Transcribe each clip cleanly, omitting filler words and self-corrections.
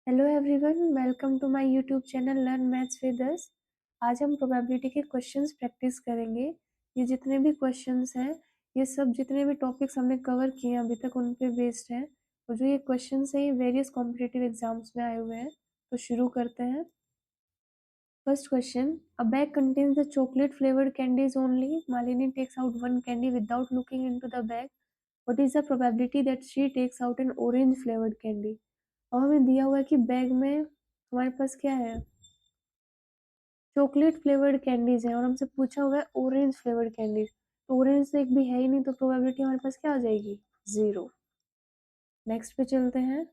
Hello everyone, welcome to my YouTube channel learn maths with us. आज हम probability के questions practice करेंगे। ये जितने भी क्वेश्चंस हैं, ये सब जितने भी टॉपिक्स हमने कवर किए हैं अभी तक, उन पे बेस्ड हैं। और जो ये क्वेश्चंस हैं, ये वेरियस कॉम्पिटिटिव एग्जाम्स में आए हुए हैं। तो शुरू करते हैं। First question, a bag contains the chocolate flavoured candies only. Malini takes out one candy without looking into the bag. What is the probability that she takes out an orange flavoured candy. और हमें दिया हुआ है कि bag में हमारे पास क्या है, चॉकलेट फ्लेवर्ड कैंडीज है, और हमसे पूछा हुआ है ऑरेंज फ्लेवर्ड कैंडीज। तो ऑरेंज तो एक भी है ही नहीं, तो प्रोबेबिलिटी हमारे पास क्या आ जाएगी, 0। नेक्स्ट पे चलते हैं।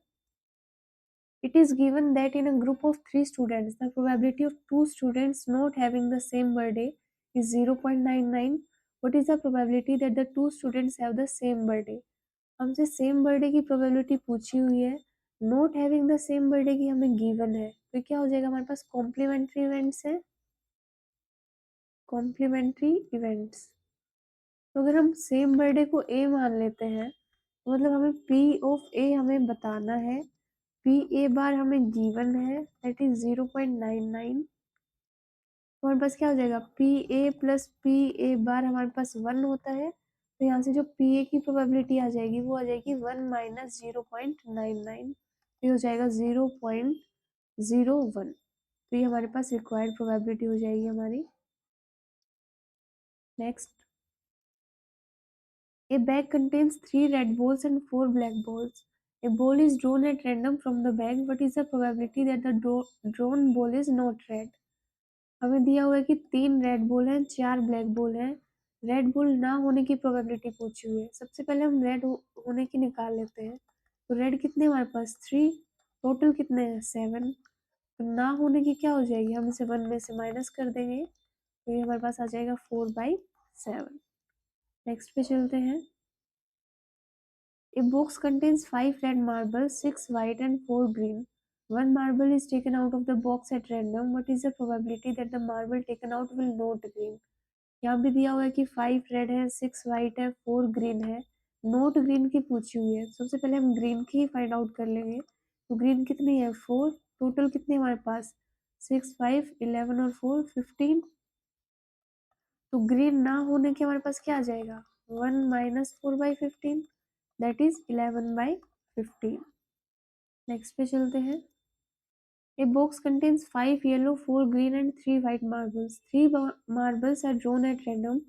It is given that in a group of 3 students the probability of 2 students not having the same birthday is 0.99। What is the probability that the 2 students have the same birthday. हमसे same birthday की probability पूछी हुई है, not having the same birthday की हमें given है, तो क्या हो जाएगा, हमारे पास कॉम्प्लीमेंट्री इवेंट्स है। कॉम्प्लीमेंट्री इवेंट्स, तो अगर हम सेम बर्थडे को ए मान लेते हैं, तो मतलब हमें पी ऑफ ए हमें बताना है। पी ए बार हमें गिवन है, दैट इज 0.99। तो हमारे पास क्या हो जाएगा, P A plus P A bar हमारे पास 1 होता है। तो यहाँ से जो पी ए की प्रोबेबिलिटी आ जाएगी, वो आ जाएगी 1 माइनस 0.99। ये हो जाएगा 0.01। तो ये हमारे पास रिक्वायर्ड प्रोबेबिलिटी हो जाएगी हमारी। Next, a bag contains 3 red balls and 4 black balls. A ball is drawn at random from the bag. What is the probability that the drawn ball is not red? हमें दिया हुआ है कि 3 red ball हैं, 4 black ball हैं। Red ball ना होने की प्रोबेबिलिटी पूछी हुई है। सबसे पहले हम रेड होने की निकाल लेते हैं। तो रेड कितने हमारे पास, 3। टोटल कितने हैं, 7। तो ना होने की क्या हो जाएगी, हम इसे 1 में से माइनस कर देंगे, तो ये हमारे पास आ जाएगा 4/7। नेक्स्ट पे चलते हैं। A box contains 5 red marbles, 6 white and 4 green. One marble is taken out of the box at random. What is the probability that the marble taken out will not green? यहाँ भी दिया हुआ है कि 5 red है, 6 white है, 4 green है। Note green की पूछी हुई है। सबसे पहले हम ग्रीन की ही फाइंड आउट कर लेंगे। तो ग्रीन कितनी है, 4। टोटल कितने हमारे पास, 6, 5, 11 और 4, 15। तो ग्रीन ना होने के हमारे पास क्या आ जाएगा, 1 माइनस 4/15, दैट इज 11/15। नेक्स्ट पे चलते हैं। A box contains 5 yellow, 4 green and 3 white marbles. 3 marbles are drawn at random.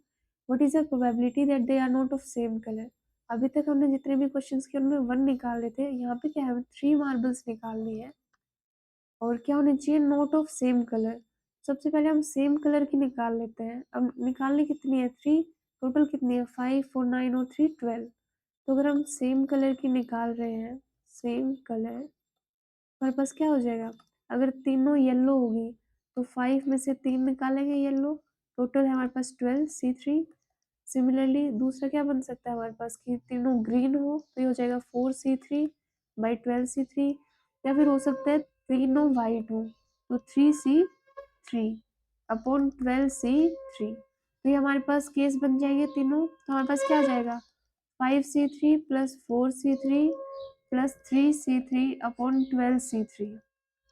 What is the probability that they are not of same color? अभी तक हमने जितने भी क्वेश्चंस किए उनमें 1 निकाल रहे थे, यहाँ पे क्या है, 3 मार्बल्स निकालनी है। और क्या होनी चाहिए, नोट ऑफ सेम कलर। सबसे पहले हम सेम कलर की निकाल लेते हैं। अब निकालनी कितनी है, 3। टोटल कितनी है, 5, 4, 9 और 3, 12। तो अगर हम सेम कलर की निकाल रहे हैं, सेम कलर, हमारे पास क्या हो जाएगा, अगर तीनों येलो होगी तो 5 में से 3 निकालेंगे येलो, टोटल है हमारे पास 12 C3। सिमिलरली दूसरा क्या बन सकता है हमारे पास, कि तीनों ग्रीन हो, तो ये हो जाएगा 4C3/12C3। या फिर हो सकता है तीनों वाइट हो, तो 3C3/12C3। तो ये हमारे पास केस बन जाएंगे तीनों। तो हमारे पास क्या आ जाएगा, 5C3 plus 4C3 plus 3C3/12C3।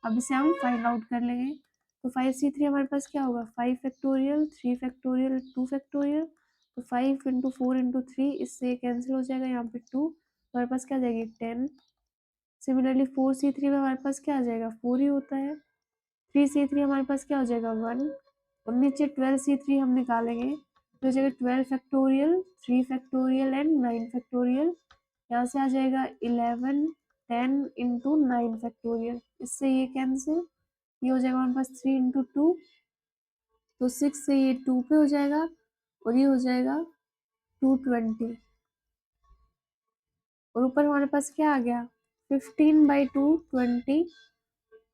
अब इसे हम फाइंड आउट कर लेंगे। तो 5C3 हमारे पास क्या होगा, 5 फैक्टोरियल, 3 फैक्टोरियल, 2 फैक्टोरियल। तो 5 इंटू 4 इंटू 3, इससे कैंसिल हो जाएगा, यहाँ पे 2, हमारे पास क्या आ जाएगी, 10। सिमिलरली 4C3 में हमारे पास क्या आ जाएगा, 4 ही होता है। 3C3 हमारे पास क्या हो जाएगा, 1। और नीचे 12C3 हम निकालेंगे, तो हो जाएगा 12 फैक्टोरियल, 3 फैक्टोरियल एंड 9 फैक्टोरियल। यहाँ से आ जाएगा 11, 10 इंटू 9 फैक्टोरियल, इससे ये कैंसिल, ये हो जाएगा हमारे पास 3 इंटू 2, तो 6 से ये 2 पे हो जाएगा, और ये हो जाएगा 220। और ऊपर हमारे पास क्या आ गया, 15/2 20।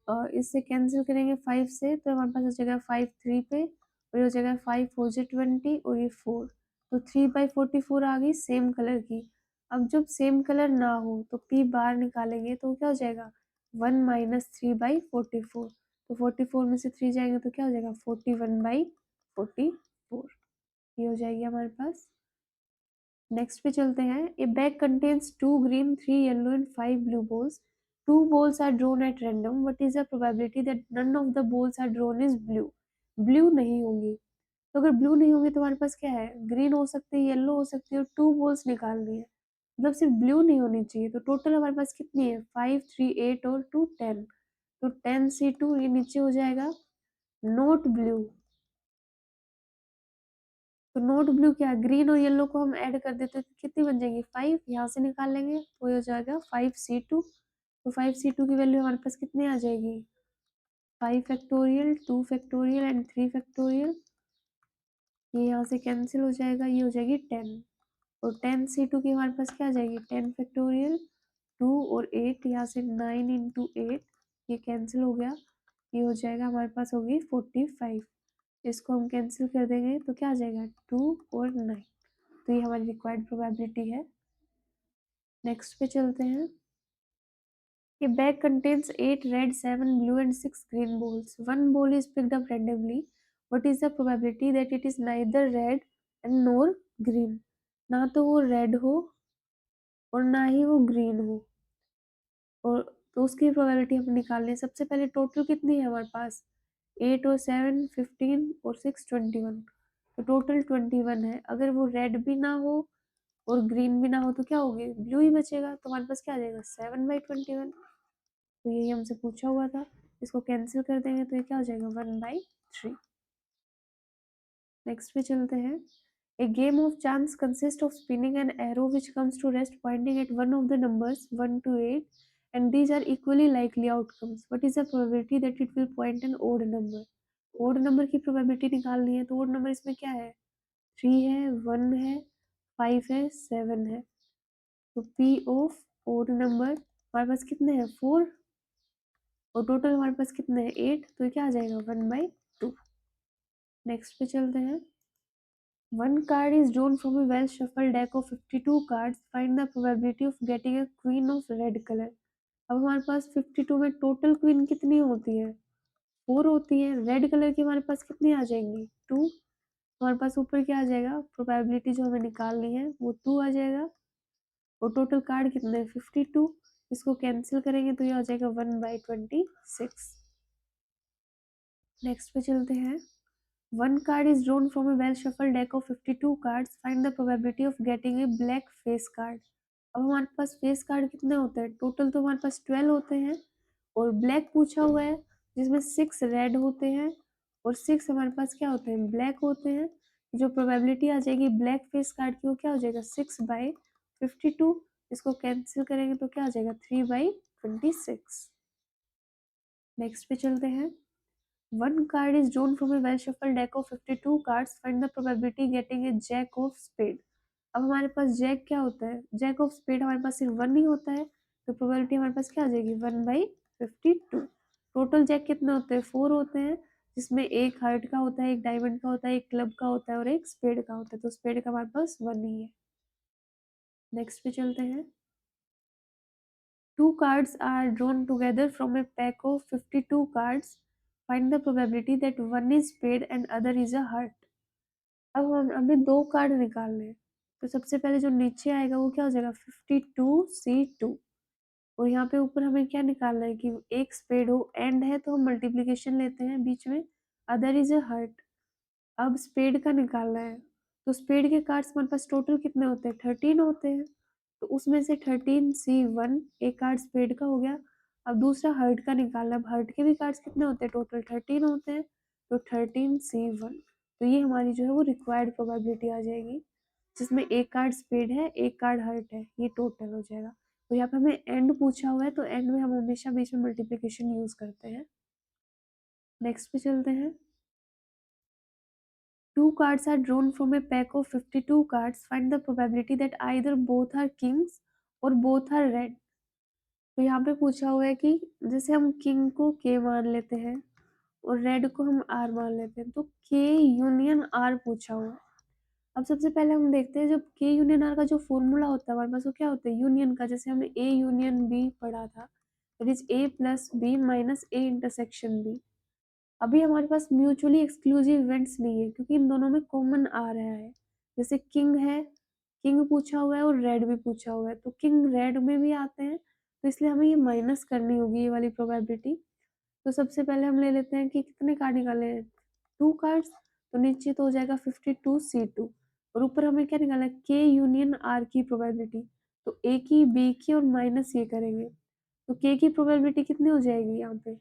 और इससे कैंसिल करेंगे 5 से, तो हमारे पास हो जाएगा 5 3 पे, और ये हो जाएगा 5 4 से 20 और ये 4। तो 3/44 आ गई सेम कलर की। अब जब सेम कलर ना हो तो पी बार निकालेंगे, तो क्या हो जाएगा, 1 माइनस 3/44। तो 44 में से 3 जाएंगे तो क्या हो जाएगा, 41/44। ये हो जाएगी हमारे पास। नेक्स्ट पे चलते हैं। ए bag contains 2 green, 3 yellow and 5 blue balls. 2 balls are drawn at random. What is the probability that none of the balls are drawn is blue? Blue नहीं होंगी, तो अगर ब्लू नहीं होंगी तो हमारे पास क्या है, ग्रीन हो सकती है, येलो हो सकती है, और 2 बॉल्स निकालनी है, मतलब सिर्फ ब्लू नहीं होनी चाहिए। तो टोटल हमारे पास कितनी है, 5 3 8 और 2 10। तो 10 C2 ये नीचे हो जाएगा नोट ब्लू। तो नोट ब्लू क्या, ग्रीन और येलो को हम ऐड कर देते तो कितनी बन जाएगी, 5, यहाँ से निकाल लेंगे तो ये हो जाएगा 5C2। तो 5C2 की वैल्यू हमारे पास कितनी आ जाएगी, 5 फैक्टोरियल, 2 फैक्टोरियल एंड 3 फैक्टोरियल। ये यहाँ से कैंसिल हो जाएगा, ये हो जाएगी 10। और 10C2 की हमारे पास क्या आ जाएगी, 10 फैक्टोरियल, 2 और 8, यहाँ से 9 इंटू 8, ये कैंसिल हो गया, ये हो जाएगा हमारे पास होगी 45। इसको हम कैंसिल कर देंगे तो क्या आ जाएगा, 2 और 9। तो ये हमारी रिक्वायर्ड प्रोबेबिलिटी है। नेक्स्ट पे चलते हैं। A bag contains 8 red, 7 blue and 6 green balls. One ball is picked up randomly. What is the probability that it is neither red and nor green? ना तो वो रेड हो और ना ही वो ग्रीन हो, और तो उसकी प्रोबेबिलिटी हम निकाल लें। सबसे पहले टोटल कितनी है हमारे पास, 8 और 7 15 और 6 21। तो टोटल 21 है। अगर वो रेड भी ना हो और ग्रीन भी ना हो तो क्या होगी, ब्लू ही बचेगा। तो हमारे पास क्या आ जाएगा, 7/21। तो यही हमसे पूछा हुआ था। इसको कैंसिल कर देंगे तो ये क्या हो जाएगा, 1/3। नेक्स्ट पे चलते हैं। A game of chance consists of spinning an arrow which comes to rest pointing at one of the numbers 1 to 8 and these are equally likely outcomes. What is the probability that it will point an odd number? odd number की probability निकालनी है। तो odd number इसमें क्या है, 3 है, 1 है, 5 है, 7 है। तो P of odd number हमारे पास कितने हैं, 4, और टोटल हमारे पास कितने हैं, 8। तो ये क्या आ जाएगा, 1/2। नेक्स्ट पे चलते हैं। One card is drawn from a well shuffled deck of 52 cards. Find the probability of getting a queen of red color. अब हमारे पास 52 में टोटल क्वीन कितनी होती है, 4 होती है। रेड कलर की हमारे पास कितनी आ जाएंगी, 2। हमारे पास ऊपर क्या आ जाएगा, प्रोबेबिलिटी जो हमें निकालनी है वो 2 आ जाएगा। और टोटल कार्ड कितने हैं, 52। इसको कैंसिल करेंगे तो ये आ जाएगा 1/26। नेक्स्ट पे चलते हैं। One card is drawn from a well shuffled deck of 52 cards. Find the probability of getting a black face card. अब हमारे पास फेस कार्ड कितने होते हैं, टोटल तो हमारे पास 12 होते हैं, और ब्लैक पूछा हुआ है जिसमें 6 रेड होते हैं और 6 हमारे पास क्या होते हैं, ब्लैक होते हैं। जो प्रोबेबिलिटी आ जाएगी ब्लैक फेस कार्ड की वो क्या हो जाएगा, 6/52। इसको कैंसिल करेंगे तो क्या आ जाएगा, 3/26। नेक्स्ट पे चलते हैं। One card is drawn from a well-shuffled deck of 52 cards. Find the probability getting a jack of spade. अब हमारे पास जैक क्या होता है, जैक ऑफ स्पेड हमारे पास सिर्फ 1 ही होता है। तो प्रोबेबिलिटी हमारे पास क्या आ जाएगी, 1/52। टोटल जैक कितने होते हैं, 4 होते हैं, जिसमें एक हार्ट का होता है, एक डायमंड का होता है, एक क्लब का होता है और एक स्पेड का होता है। तो स्पेड का हमारे पास 1 ही है। नेक्स्ट पे चलते हैं। Two cards are drawn together from a pack of 52 cards. Find the probability that one is spade and other is a heart. अब हमें 2 कार्ड निकालने हैं। तो सबसे पहले जो नीचे आएगा वो क्या हो जाएगा, 52C2। और यहाँ पे ऊपर हमें क्या निकालना है कि एक स्पेड हो, एंड है तो हम मल्टीप्लिकेशन लेते हैं बीच में, अदर इज अ हार्ट। अब स्पेड का निकालना है। तो स्पेड के कार्ड्स हमारे पास टोटल कितने होते हैं, 13 होते हैं। तो उसमें से 13C1 एक कार्ड स्पेड का हो गया। अब दूसरा हर्ट का निकालना। अब हर्ट के भी कार्ड्स कितने होते हैं, टोटल 13 होते हैं। तो 13C1। तो ये हमारी जो है वो रिक्वायर्ड प्रोबेबिलिटी आ जाएगी, जिसमें एक कार्ड स्पेड है, एक कार्ड हर्ट है, ये टोटल हो जाएगा। तो यहाँ पे हमें एंड पूछा हुआ है तो एंड में हम हमेशा बीच में मल्टीप्लिकेशन यूज करते हैं। नेक्स्ट पे चलते हैं। Two cards are drawn from a pack of 52 cards. Find the probability that either both are kings or both are red. तो यहाँ पे पूछा हुआ है कि जैसे हम किंग को के मान लेते हैं और रेड को हम आर मान लेते हैं, तो के यूनियन आर पूछा हुआ है। अब सबसे पहले हम देखते हैं, जब के यूनियन आर का जो फॉर्मूला होता है हमारे पास वो क्या होता है, यूनियन का। जैसे हमने ए यूनियन बी पढ़ा था, that is A plus B minus A intersection B. अभी हमारे पास म्यूचुअली एक्सक्लूसिव इवेंट्स नहीं है क्योंकि इन दोनों में कॉमन आ रहा है। जैसे किंग है, किंग पूछा हुआ है और रेड भी पूछा हुआ है, तो किंग रेड में भी आते हैं तो इसलिए हमें ये माइनस करनी होगी ये वाली प्रोबेबिलिटी। तो सबसे पहले हम ले लेते हैं कि कितने कार्ड निकाले हैं, 2 कार्ड्स, तो नीचे तो हो जाएगा 52C2 और ऊपर हमें क्या निकालना है, K यूनियन R की प्रोबेबिलिटी। तो A की, B की और माइनस ये करेंगे, तो K की प्रोबेबिलिटी कितनी हो जाएगी यहाँ पे,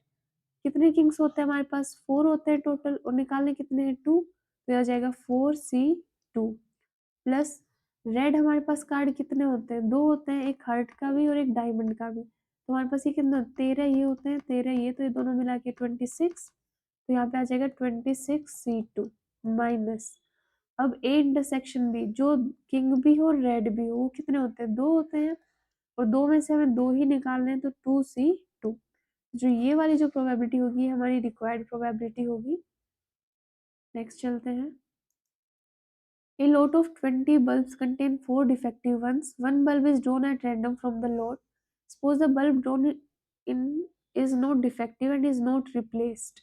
कितने किंग्स होते हैं हमारे पास, 4 होते हैं टोटल और निकालने कितने हैं, 2, तो ये हो जाएगा 4C2 प्लस रेड हमारे पास कार्ड कितने होते हैं, 2 होते हैं, एक हार्ट का भी और एक डायमंड का भी, तो हमारे पास ये कितना 13 ये होते हैं, 13 ये, तो ये दोनों मिला के 26, तो यहाँ पे आ जाएगा 26C2 माइनस। अब ए इंटरसेक्शन बी, जो किंग भी हो रेड भी हो, वो कितने होते हैं, 2 होते हैं और 2 में से हमें 2 ही निकालने हैं, तो 2C2, जो ये वाली जो प्रोबेबिलिटी होगी हमारी रिक्वायर्ड प्रोबेबिलिटी होगी। नेक्स्ट चलते हैं। A lot of 20 bulbs contain 4 defective ones. One bulb is drawn at random from the lot. Suppose the bulb drawn in is not defective and is not replaced.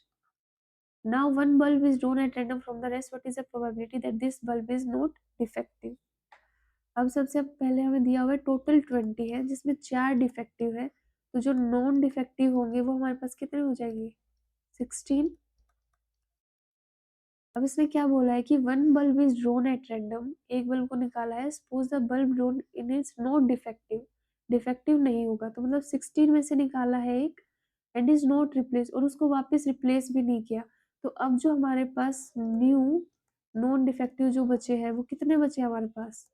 Now one bulb is drawn at random from the rest. What is the probability that this bulb is not defective? अब सबसे पहले हमें दिया हुआ है total 20 है जिसमें 4 defective है, तो जो नॉन डिफेक्टिव होंगे वो हमारे पास कितने हो जाएंगे, 16। अब इसमें क्या बोला है कि one bulb is drone at random, एक बल्ब को निकाला है, suppose the bulb drone in is not defective, defective नहीं होगा, तो मतलब 16 में से निकाला है एक एंड इज नॉट रिप्लेस, और उसको वापस रिप्लेस भी नहीं किया, तो अब जो हमारे पास न्यू नॉन डिफेक्टिव जो बचे हैं वो कितने बचे हमारे पास,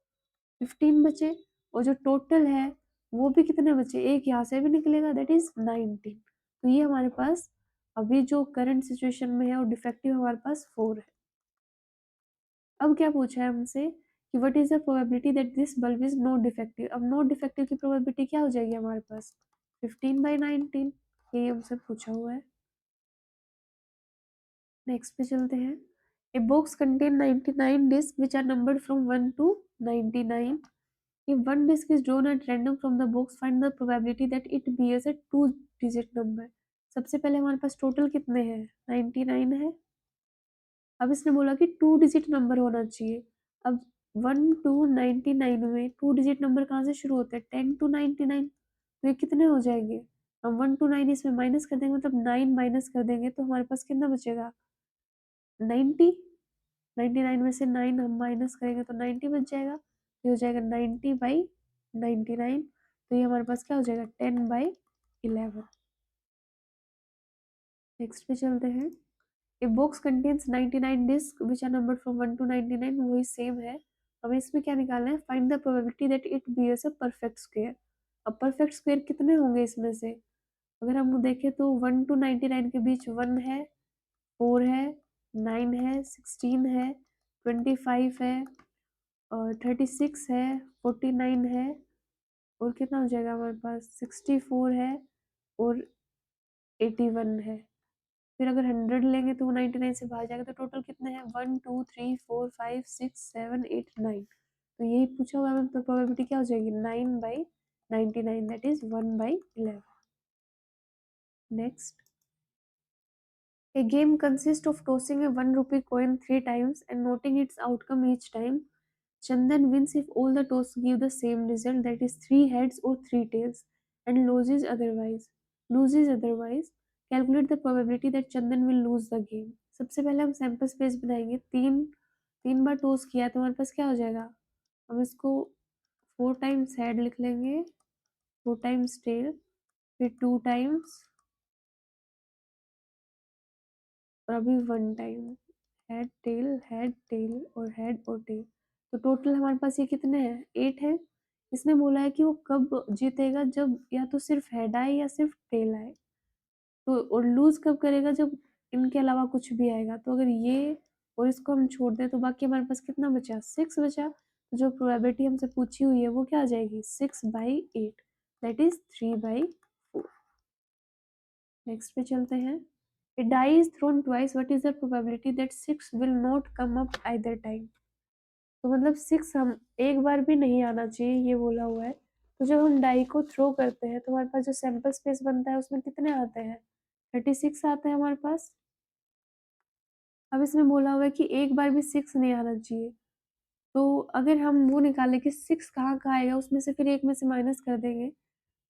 15 बचे, और जो टोटल है वो भी कितने बचे, एक यहाँ से भी निकलेगा, दैट इज 19। तो ये हमारे पास अभी जो करंट सिचुएशन में है और डिफेक्टिव हमारे पास 4 है। अब क्या पूछा है हमसे कि what is the probability that this bulb is not defective. अब नॉट डिफेक्टिव की प्रोबेबिलिटी क्या हो जाएगी हमारे पास, 15/19, ये हमसे पूछा हुआ है। नेक्स्ट पे चलते हैं। A box contain 99 disc which are numbered from 1 to 99। If one disk is drawn at random from the box, find the probability that it bears a 2-digit number। सबसे पहले हमारे पास टोटल कितने हैं, 99 है। अब इसने बोला कि 2 डिजिट नंबर होना चाहिए। अब 1 to 99 में 2 डिजिट नंबर कहाँ से शुरू होते हैं, 10 to 99, तो ये कितने हो जाएंगे, हम 1 to 9 इसमें माइनस कर देंगे, मतलब 9 माइनस कर देंगे तो हमारे पास कितना बचेगा, 90। 99 में से 9 हम माइनस करेंगे तो 90 बच जाएगा, ये हो जाएगा 90/99, तो ये हमारे पास क्या हो जाएगा, 10/11। नेक्स्ट पे चलते हैं। A box contains 99 disc which are numbered from 1 to 99, वही सेम है, हमें इसमें क्या निकालना है, find the probability that it bears a perfect square. अब परफेक्ट स्क्वायर कितने होंगे इसमें से, अगर हम देखें तो 1 to 99 के बीच 1 है, 4 है, 9 है, 16 है, 25 है और 36 है, 49 है और कितना हो जाएगा हमारे पास, 64 है और 81 है। फिर अगर 100 लेंगे तो वो 99 से बाहर जाएगा, तो टोटल कितने हैं, 1 2 3 4 5 6 7 8 9, तो यही पूछा हुआ है, तो प्रोबेबिलिटी क्या हो जाएगी, 9/99, that is 1/11। Next. A game consists of tossing a 1 rupee coin 3 times and noting its outcome each time. Chandan wins if all the tosses give the same result, that is 3 heads or 3 tails, and loses otherwise. Loses otherwise. Calculate the probability that Chandan will lose the game. सबसे पहले हम sample space बनाएंगे, तीन बार toss किया तो हमारे पास क्या हो जाएगा, हम इसको 4 टाइम्स हेड लिख लेंगे, 4 टाइम्स टेल, फिर 2 टाइम्स और अभी 1 टाइम, हेड टेल और हेड और टेल, तो टोटल हमारे पास ये कितने हैं, 8 है। इसने बोला है कि वो कब जीतेगा, जब या तो सिर्फ हेड आए या सिर्फ टेल आए, तो और लूज कब करेगा, जब इनके अलावा कुछ भी आएगा, तो अगर ये और इसको हम छोड़ दें तो बाकी हमारे पास कितना बचा, 6 बचा, तो जो प्रोबेबिलिटी हमसे पूछी हुई है वो क्या आ जाएगी, 6/8, दैट इज 3/4। नेक्स्ट पे चलते हैं। A die is thrown twice. What is the probability that 6 will not come up either time? तो मतलब 6 हम एक बार भी नहीं आना चाहिए ये बोला हुआ है, तो जब हम डाई को थ्रो करते हैं तो हमारे पास जो सैंपल स्पेस बनता है उसमें कितने आते हैं, 36 आते हैं हमारे पास। अब इसमें बोला हुआ है कि एक बार भी 6 नहीं आना चाहिए, तो अगर हम वो निकालें कि 6 कहाँ कहाँ आएगा, उसमें से फिर एक में से माइनस कर देंगे,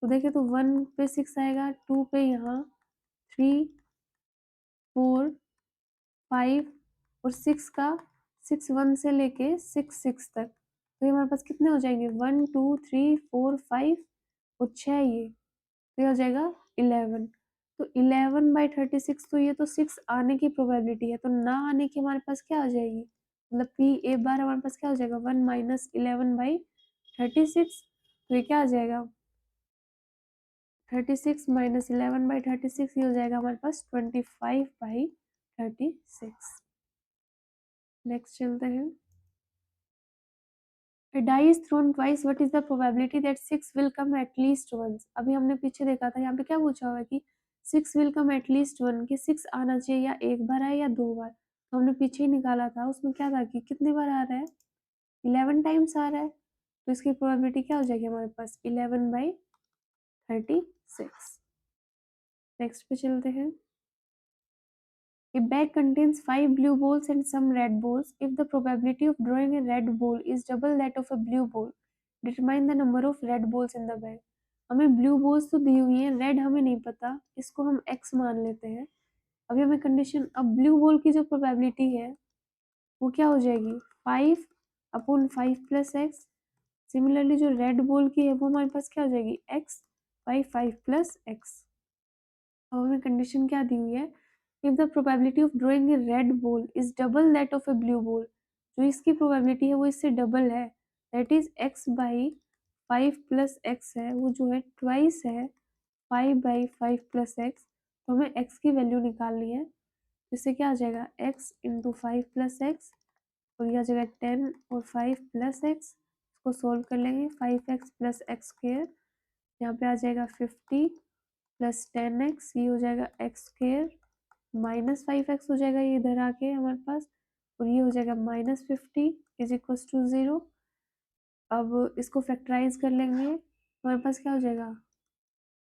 तो देखिए तो 1 पे 6 आएगा, 2 पे यहाँ 3, 4, 5 और 6 का 6 1 से लेके 6 6 तक, तो ये हमारे पास कितने हो जाएंगे 1 2 3 4 5 और 6 ये, तो ये हो जाएगा 11। तो 11/36, तो ये तो 6 आने की प्रोबेबिलिटी है, तो ना आने की हमारे पास क्या आ जाएगी, मतलब पी ए बार हमारे पास क्या हो जाएगा 1 माइनस 11/36, तो ये क्या आ जाएगा 36 माइनस 11/36, ये हो जाएगा हमारे पास 25/36। नेक्स्ट चलते हैं। A die is thrown twice. What is the probability that 6 will come at least once? अभी हमने पीछे देखा था, यहाँ पे क्या पूछा हुआ है कि 6 will come at least one, कि 6 आना चाहिए या एक बार आए या दो बार, तो हमने पीछे ही निकाला था, उसमें क्या था कि कितनी बार आ रहा है 11 टाइम्स आ रहा है, तो इसकी प्रोबेबिलिटी क्या हो जाएगी हमारे पास 11/36। नेक्स्ट पे चलते हैं। A bag contains 5 blue balls and some red balls. If the probability of drawing a red ball is double that of a blue ball, determine the number of red balls in the bag. हमें blue balls तो दी हुई है, red हमें नहीं पता, इसको हम x मान लेते हैं। अभी हमें कंडीशन, अब ब्लू बॉल की जो प्रोबेबिलिटी है वो क्या हो जाएगी 5/5 + x। सिमिलरली जो रेड बॉल की है वो हमारे पास क्या हो जाएगी x/5 + x। अब हमें कंडीशन क्या दी हुई है, if the probability of drawing a red ball is double that of A blue ball, जो इसकी प्रोबेबिलिटी है वो इससे डबल है, दैट इज x/5 + x है, वो जो है ट्वाइस है 5/5 + x। तो हमें x की वैल्यू निकालनी है, इससे क्या आ जाएगा x × 5 + x, और यह आ जाएगा 10 और 5 + x, इसको सोल्व कर लेंगे 5x + x², यहाँ पे आ जाएगा 50 + 10x, ये हो जाएगा x² -5x हो जाएगा ये इधर आके हमारे पास, और ये हो जाएगा -50 = 0। अब इसको फैक्टराइज कर लेंगे, हमारे पास क्या हो जाएगा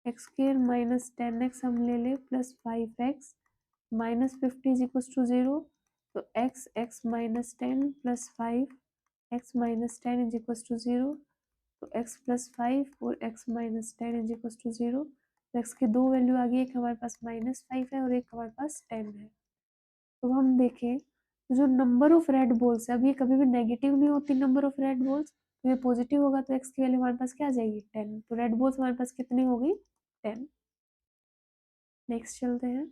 x² -10x हम ले ले प्लस 5x -50 = 0, तो x -10 + 5 x -10 = 0, तो x + 5 और x -10 = 0, तो x की दो वैल्यू आ गई, एक हमारे पास -5 है और एक हमारे पास 10 है। तो हम देखें तो जो नंबर ऑफ रेड बॉल्स है, अब ये कभी भी नेगेटिव नहीं होती नंबर ऑफ रेड बॉल्स, तो ये पॉजिटिव होगा, तो x की वैल्यू हमारे पास क्या आ जाएगी 10, तो रेड बॉल्स हमारे पास कितनी हो गई 10। नेक्स्ट चलते हैं।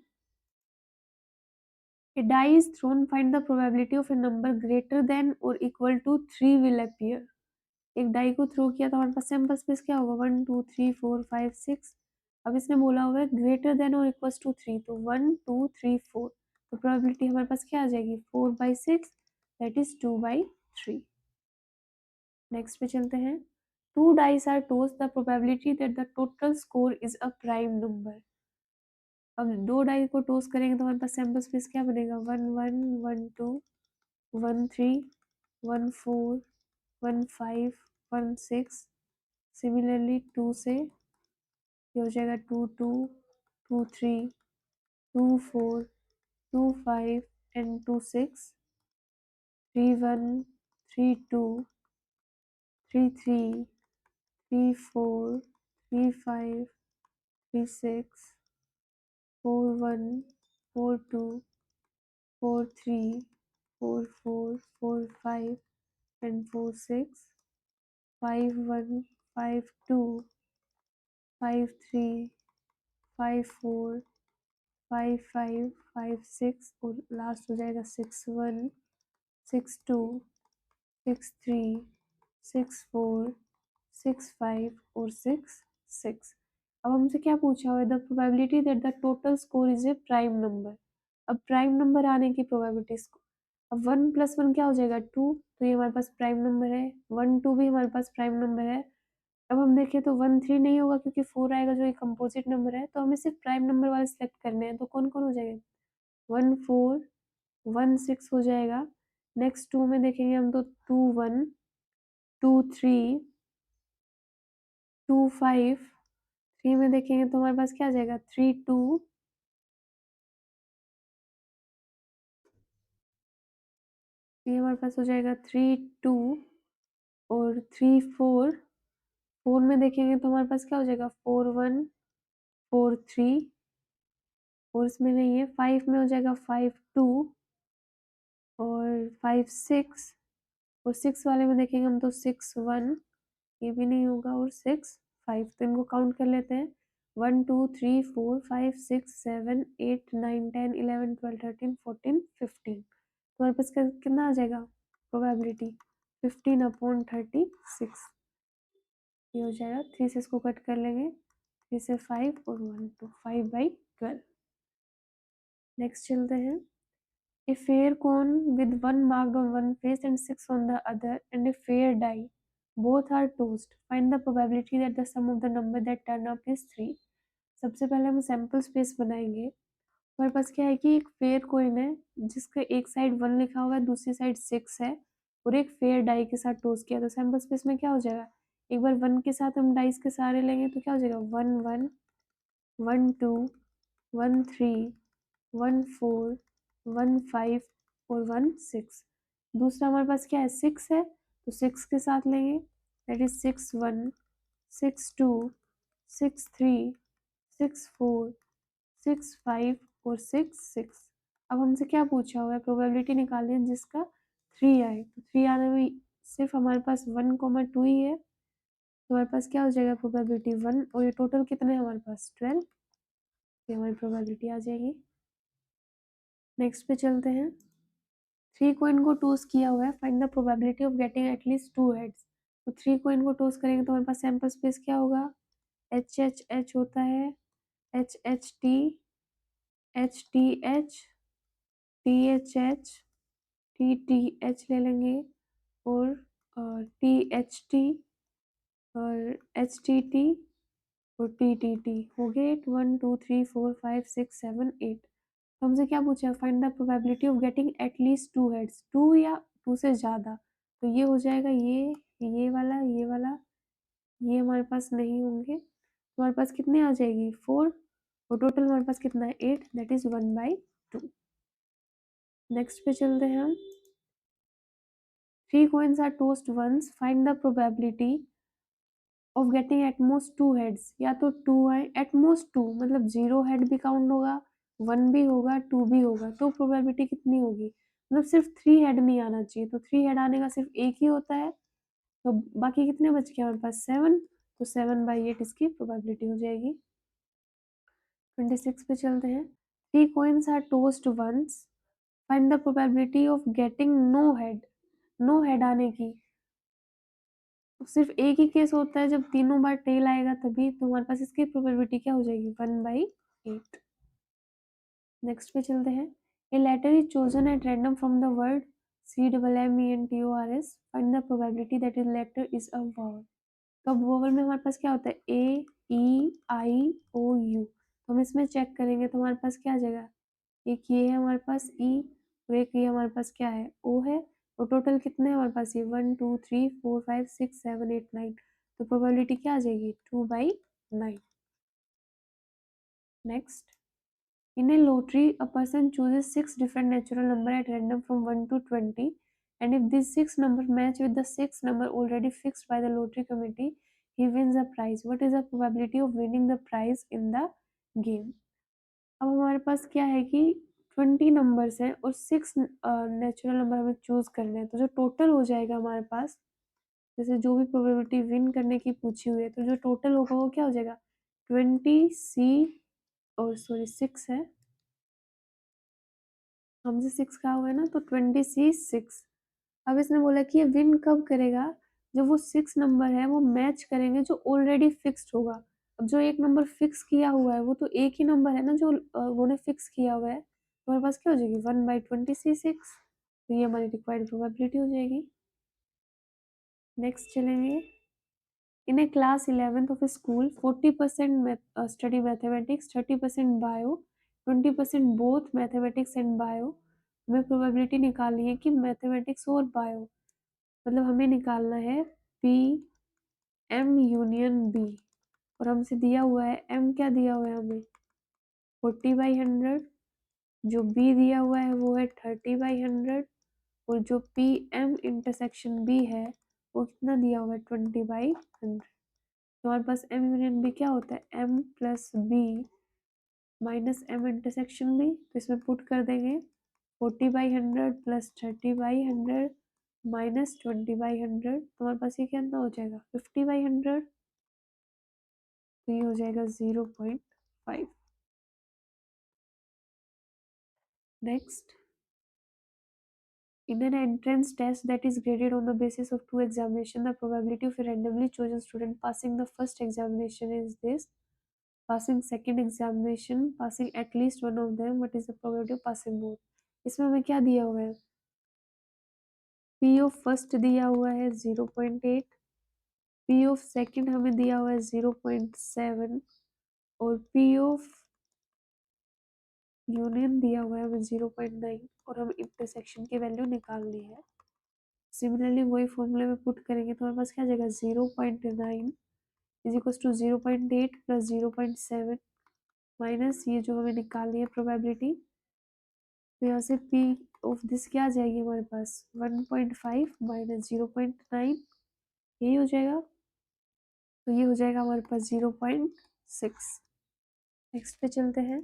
A die is thrown, find the probability of a number greater than or equal to 3 will appear। एक डाई को थ्रो किया तो हमारे पास सैंपल स्पेस क्या होगा 1 2 3 4 5 6। अब इसने बोला हुआ है ग्रेटर देन और इक्वल्स टू 3, तो 1 2 3 4, तो प्रोबेबिलिटी हमारे पास क्या आ जाएगी 4/6, दैट इज 2/3। नेक्स्ट पे चलते हैं। Two dice are toss, the probability that the total score is a prime number. अब दो डाई को टॉस करेंगे तो हमारे पास सैंपल स्पेस क्या बनेगा 1 1 1 2 1 3 1 4 1 5 1 6। सिमिलरली 2 से ये हो जाएगा 2 2 2 3 2 4 2 5 एंड 2 6 3 1 3 2 3 3 3 4 3 5 3 6 4 1 4 2 4 3 4 4 4 5 and 4 6 5 1 5 2 5 3 5 4 5 5 5 6 और लास्ट हो जाएगा 6 1 6 2 6 3 6 4 6 5 और 6 6। अब हमसे क्या पूछा हुआ है the probability that the total score is a prime number. अब प्राइम नंबर आने की प्रोबेबिलिटी, अब 1 + 1 क्या हो जाएगा 2, तो ये हमारे पास प्राइम नंबर है, 1 2 भी हमारे पास प्राइम नंबर है। अब हम देखें तो 1 3 नहीं होगा क्योंकि 4 आएगा जो एक कंपोजिट नंबर है, तो हमें सिर्फ प्राइम नंबर वाले सेलेक्ट करने हैं, तो कौन कौन हो जाएगा 1 4 1 6 हो जाएगा। नेक्स्ट 2 में देखेंगे हम तो 2 1 2 3 2 5। 3 में देखेंगे तो हमारे पास क्या आ जाएगा 3 2, ये हमारे पास हो जाएगा 3 2 और 3 4 4 में देखेंगे तो हमारे पास क्या हो जाएगा 4 1 4 3 और इसमें नहीं है। 5 में हो जाएगा 5 2 और 5 6 और 6 वाले में देखेंगे हम तो 6 1 ये भी नहीं होगा और 6 5। तो इनको काउंट कर लेते हैं 1 2 3 4 5 6 7 8 9 10 11 12 13 14 15। तो हमारे पास कितना आ जाएगा प्रोबेबिलिटी 15/36। ये हो जाएगा 3 से इसको कट कर लेंगे 3 से 5 और 1 तो 5/12। नेक्स्ट चलते हैं A fair cone with one marked on one face and six on the other and a fair die. Both are tossed. Find the probability that the sum of the number that turn up is 3. सबसे पहले हम sample space बनाएंगे। हमारे पास क्या है कि एक fair coin है जिसका एक साइड 1 लिखा हुआ है दूसरी साइड 6 है और एक फेयर डाई के साथ टोस किया। तो सैम्पल स्पेस में क्या हो जाएगा एक बार 1 के साथ हम डाइस के सारे लेंगे तो क्या हो जाएगा 1 1 1 2 1 3 1 4 1 5 और 1 6। दूसरा हमारे पास क्या है 6 है तो 6 के साथ लेंगे दैट इज 6 1 6 2 6 3 6 4 6 5 और 6 6। अब हमसे क्या पूछा हुआ है प्रोबेबिलिटी निकालनी है जिसका 3 आए। तो 3 आने में सिर्फ हमारे पास 1 2 ही है तो हमारे पास क्या हो जाएगा प्रोबेबिलिटी 1 और ये टोटल कितने हैं हमारे पास 12। ये हमारी प्रोबेबिलिटी आ जाएगी। नेक्स्ट पे चलते हैं 3 कॉइन को टॉस किया हुआ है find the probability of getting at least 2 heads. तो 3 कॉइन को टॉस करेंगे तो हमारे पास सैंपल स्पेस क्या होगा एच एच एच होता है H H T H T H T H H T T H ले लेंगे और टी एच टी और एच टी टी और टी टी टी हो गए 1 2 3 4 5 6 7 8। तो हमसे क्या पूछा है find the probability of getting at least 2 heads 2 या 2 से ज़्यादा। तो ये हो जाएगा ये वाला ये हमारे पास नहीं होंगे तो हमारे पास कितने आ जाएगी 4 और टोटल हमारे पास कितना है 8 दैट इज 1/2। नेक्स्ट पे चलते हैं हम 3 coins are tossed once find the probability of getting at most 2 heads. या तो 2 आए एटमोस्ट 2 मतलब 0 हेड भी काउंट होगा 1 भी होगा 2 भी होगा तो प्रोबेबिलिटी कितनी होगी मतलब सिर्फ 3 हेड नहीं आना चाहिए। तो 3 हेड आने का सिर्फ एक ही होता है तो बाकी कितने बच गए हमारे पास 7 तो 7/8 इसकी प्रोबेबिलिटी हो जाएगी। 26 पे चलते हैं 3 coins are tossed once find the probability of getting no head आने की। तो सिर्फ एक ही केस होता है जब तीनों बार टेल आएगा तभी। तो हमारे पास इसकी प्रोबेबिलिटी क्या हो जाएगी 1/8। नेक्स्ट पे चलते हैं a letter is chosen at random from the word CMMENTORS find the probability that is letter is a vowel. तो अब वोवल में हमारे पास क्या होता है A E I O U। तो हम इसमें चेक करेंगे तो हमारे पास क्या आ जाएगा एक ये है हमारे पास ई और एक ये हमारे पास क्या है ओ है और टोटल कितने हैं हमारे पास ये 1 2 3 4 5 6 7 8 9। तो प्रोबेबिलिटी क्या आ जाएगी 2/9। Next in A lottery a person chooses 6 different natural number eight random from 1 to 20 and if these 6 numbers match with the 6 number already fixed by the lottery committee he wins a prize. What is the probability of winning the prize in the game? अब हमारे पास क्या है कि 20 numbers हैं और 6 natural number हमें choose करने हैं तो जो टोटल हो जाएगा हमारे पास जैसे जो भी प्रोबेबिलिटी विन करने की पूछी हुई है तो जो टोटल होगा वो क्या हो जाएगा 20C और सॉरी 6 है हमसे 6 कहा हुआ है ना तो 20C 6। अब इसने बोला कि ये विन कब करेगा जब वो 6 नंबर है वो मैच करेंगे जो ऑलरेडी फिक्स्ड होगा। अब जो एक नंबर फिक्स किया हुआ है वो तो एक ही नंबर है ना जो उन्होंने फिक्स किया हुआ है तो हमारे पास क्या हो जाएगी 1/20C6। तो ये हमारी रिक्वायर्ड प्रोबेबिलिटी हो जाएगी। नेक्स्ट चलेंगे in a class 11th of school 40% study mathematics 30% bio 20% both mathematics and bio. हमें प्रोबेबिलिटी निकालनी है कि मैथमेटिक्स और बायो मतलब हमें निकालना है पी एम यूनियन बी और हमसे दिया हुआ है एम क्या दिया हुआ है हमें 40/100 जो बी दिया हुआ है वो है 30/100 और जो पी एम इंटरसेक्शन बी है वो कितना दिया हुआ है 20/100। तो हमारे पास m यूनियन b क्या होता है, m plus b minus m intersection b, तो इसमें पुट कर देंगे 40/100 प्लस 30/100 माइनस 20/100, तो हमारे पास ये कितना हो जाएगा 50/100, तो ये हो जाएगा 0.5। Next, in an entrance test that is graded on the basis of two examination, the probability of a randomly chosen student passing the first examination is this, passing second examination, passing at least one of them, what is the probability of passing both। इसमें हमें क्या दिया हुआ है, p of first दिया हुआ है 0.8, p of second हमें दिया हुआ है 0.7 और p ऑफ यूनियन दिया हुआ है हमें 0.9 और हमें इंटरसेक्शन की वैल्यू निकालनी है। सिमिलरली वही फॉर्मूले में पुट करेंगे तो हमारे पास क्या आ जाएगा 0.9 is equal to 0.8 plus 0.7 minus ये जो हमें निकालनी है प्रोबेबिलिटी, तो यहाँ से p ऑफ दिस क्या आ जाएगी हमारे पास 1.5 माइनस 0.9, यही हो जाएगा, तो ये हो जाएगा हमारे पास 0.6। नेक्स्ट पे चलते हैं।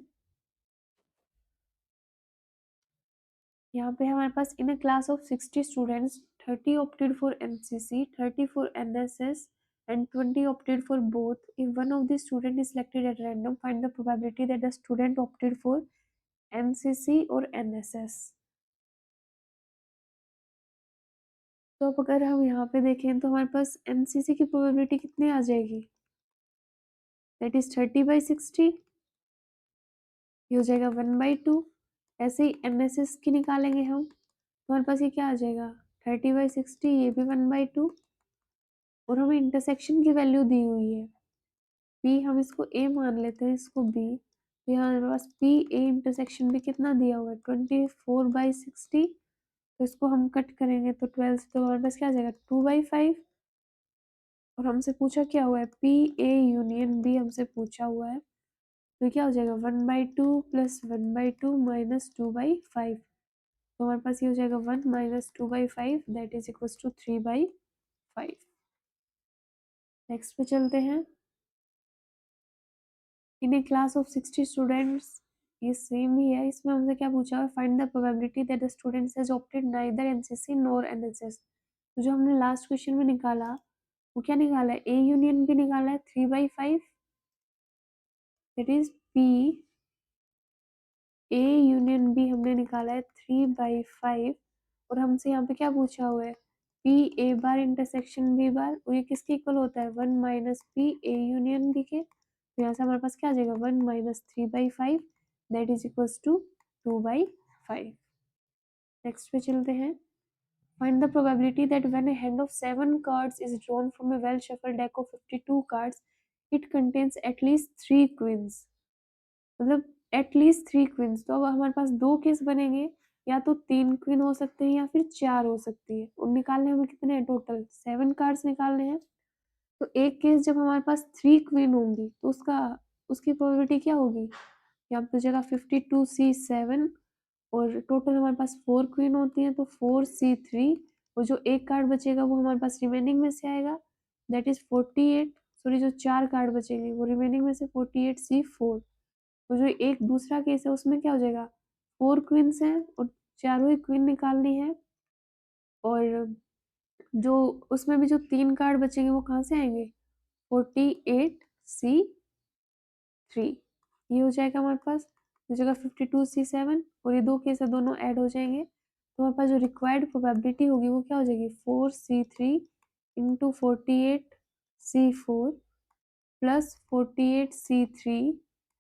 यहाँ पे हमारे पास in a class of 60 students 30 opted for NCC, 30 for NSS and 20 opted for both. If one of the student is selected at random, find the probability that the student opted for NCC और NSS। तो अब अगर हम यहाँ पे देखें तो हमारे पास NCC की प्रोबेबिलिटी कितनी आ जाएगी, दैट इज 30/60, ये हो जाएगा 1/2। ऐसे ही NSS की निकालेंगे हम तो हमारे पास ये क्या आ जाएगा 30/60, ये भी 1/2 और हमें इंटरसेक्शन की वैल्यू दी हुई है p, हम इसको a मान लेते हैं, इसको b, तो यहाँ हमारे पास p a इंटरसेक्शन भी कितना दिया हुआ है 24/60, तो इसको हम कट करेंगे तो 12 से, तो हमारे पास क्या आ जाएगा 2/5 और हमसे पूछा क्या हुआ है p a यूनियन b हमसे पूछा हुआ है, तो क्या हो जाएगा 1/2 प्लस 1/2 माइनस 2/5, तो हमारे पास ये हो जाएगा 1 minus 2/5 that is equal to 3/5। Next पे चलते हैं। In a class of 60 students, ये सेम ही है, इसमें हमसे क्या पूछा है find the probability that the students has opted neither NCC nor NSS. तो जो हमने लास्ट क्वेश्चन में निकाला वो क्या निकाला है, ए यूनियन भी निकाला है 3/5, that is P A union B हमने निकाला है 3/5 और हमसे यहाँ पे क्या पूछा हुआ है P A bar intersection B bar, और ये किसके इक्वल होता है 1 minus P A union B के, तो यहाँ से हमारे पास क्या आ जाएगा 1 minus 3/5 that is equals to 2/5। Next पे चलते हैं। Find the probability that when a hand of 7 cards is drawn from a well shuffled deck of 52 cards it contains at least 3 queens, मतलब एटलीस्ट 3 क्वींस, तो अब हमारे पास दो case बनेंगे, या तो 3 क्वीन हो सकते हैं या फिर 4 हो सकती है, और निकालने हमें कितने हैं टोटल 7 कार्ड्स निकालने हैं। तो एक केस जब हमारे पास 3 क्वीन होंगी तो उसकी प्रोबेबिलिटी क्या होगी, यहाँ पे जगह 52C7 और टोटल हमारे पास 4 क्वीन होती हैं तो 4C3, और जो एक कार्ड बचेगा वो हमारे पास रिमेनिंग में से आएगा दैट इज 48, सॉरी जो 4 कार्ड बचेंगे वो रिमेनिंग में से 48C4, तो जो एक दूसरा केस है उसमें क्या हो जाएगा 4 क्वींस हैं और चारों ही क्वीन निकालनी है, और जो उसमें भी जो 3 कार्ड बचेंगे वो कहाँ से आएंगे 48C3, ये हो जाएगा हमारे पास हो जाएगा 52C7 और ये दो केस है दोनों ऐड हो जाएंगे, तो हमारे पास जो रिक्वायर्ड प्रोबेबिलिटी होगी वो क्या हो जाएगी 4C3 into 48C4 plus 48C3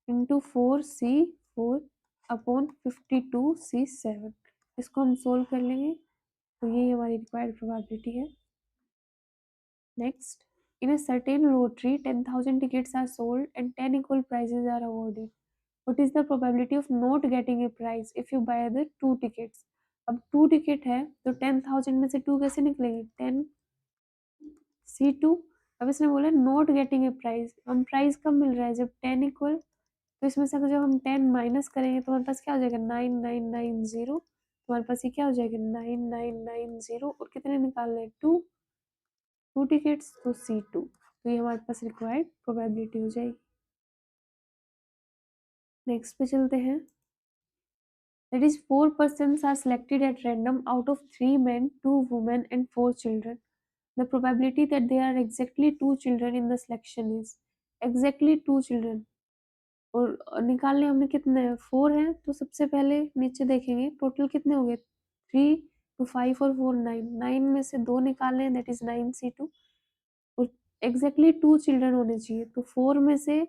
into 4C4 upon 52C7, इसको हम सोल्व कर लेंगे तो यही हमारी रिक्वायर्ड प्रोबेबिलिटी है। Next, in a certain lottery 10,000 tickets are sold and 10 equal prizes are awarded. What is the probability of not getting a prize if you buy the 2 tickets? अब 2 ticket है तो 10,000 में से 2 कैसे निकलेंगे 10C2। अब इसने बोला नॉट गेटिंग ए प्राइज, हम प्राइज कब मिल रहा है जब 10 इक्वल, तो इसमें से अगर जब हम 10 माइनस करेंगे तो हमारे पास क्या हो जाएगा 9990, तो हमारे पास ये क्या हो जाएगा 9990 और कितने निकालने हैं 2 टिकट्स तो C2। तो ये हमारे पास रिक्वायर्ड प्रोबेबिलिटी हो जाएगी। नेक्स्ट पे चलते हैं। That is 4 persons are selected at random out of 3 men, 2 women and 4 children. The probability that there are exactly 2 children in the selection is exactly 2 children. और निकालने हमें कितने हैं, 4 हैं, तो सबसे पहले नीचे देखेंगे टोटल कितने हो गए, 3 to 5 और 4 9, 9 में से 2 निकालने हैं, दैट इज 9C2 और एग्जैक्टली 2 चिल्ड्रन होने चाहिए, तो 4 में से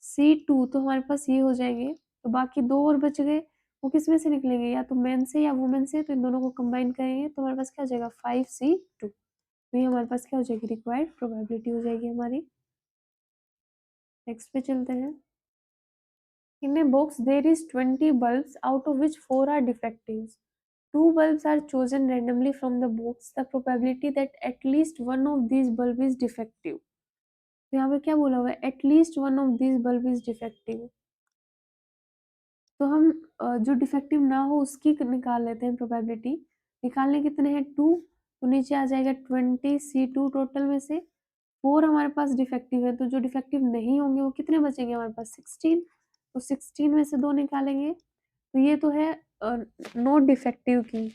C2 तो हमारे पास ये हो जाएंगे, तो बाकी 2 और बच गए, वो किस में से निकलेंगे, या तो मैन से या वुमेन से, तो इन दोनों को कंबाइन करेंगे तो हमारे पास क्या हो जाएगा 5C2, तो ये हमारे पास क्या हो जाएगी रिक्वायर्ड प्रोबेबिलिटी हो जाएगी हमारी। नेक्स्ट पे चलते हैं। In a box, there is 20 bulbs, out of which 4 are defective. 2 bulbs are chosen randomly from the box. The probability that at least one of these bulb is defective. तो यहाँ पे क्या बोला हुआ है, at least one of these bulb is defective. तो हम जो डिफेक्टिव ना हो उसकी निकाल लेते हैं प्रोबेबिलिटी। निकालने कितने हैं 2, तो नीचे आ जाएगा 20C2 टोटल में से 4 हमारे पास डिफेक्टिव है, तो जो डिफेक्टिव नहीं होंगे वो कितने बचेंगे हमारे पास 16, तो 16 में से 2 निकालेंगे, तो ये तो है नोट डिफेक्टिव की,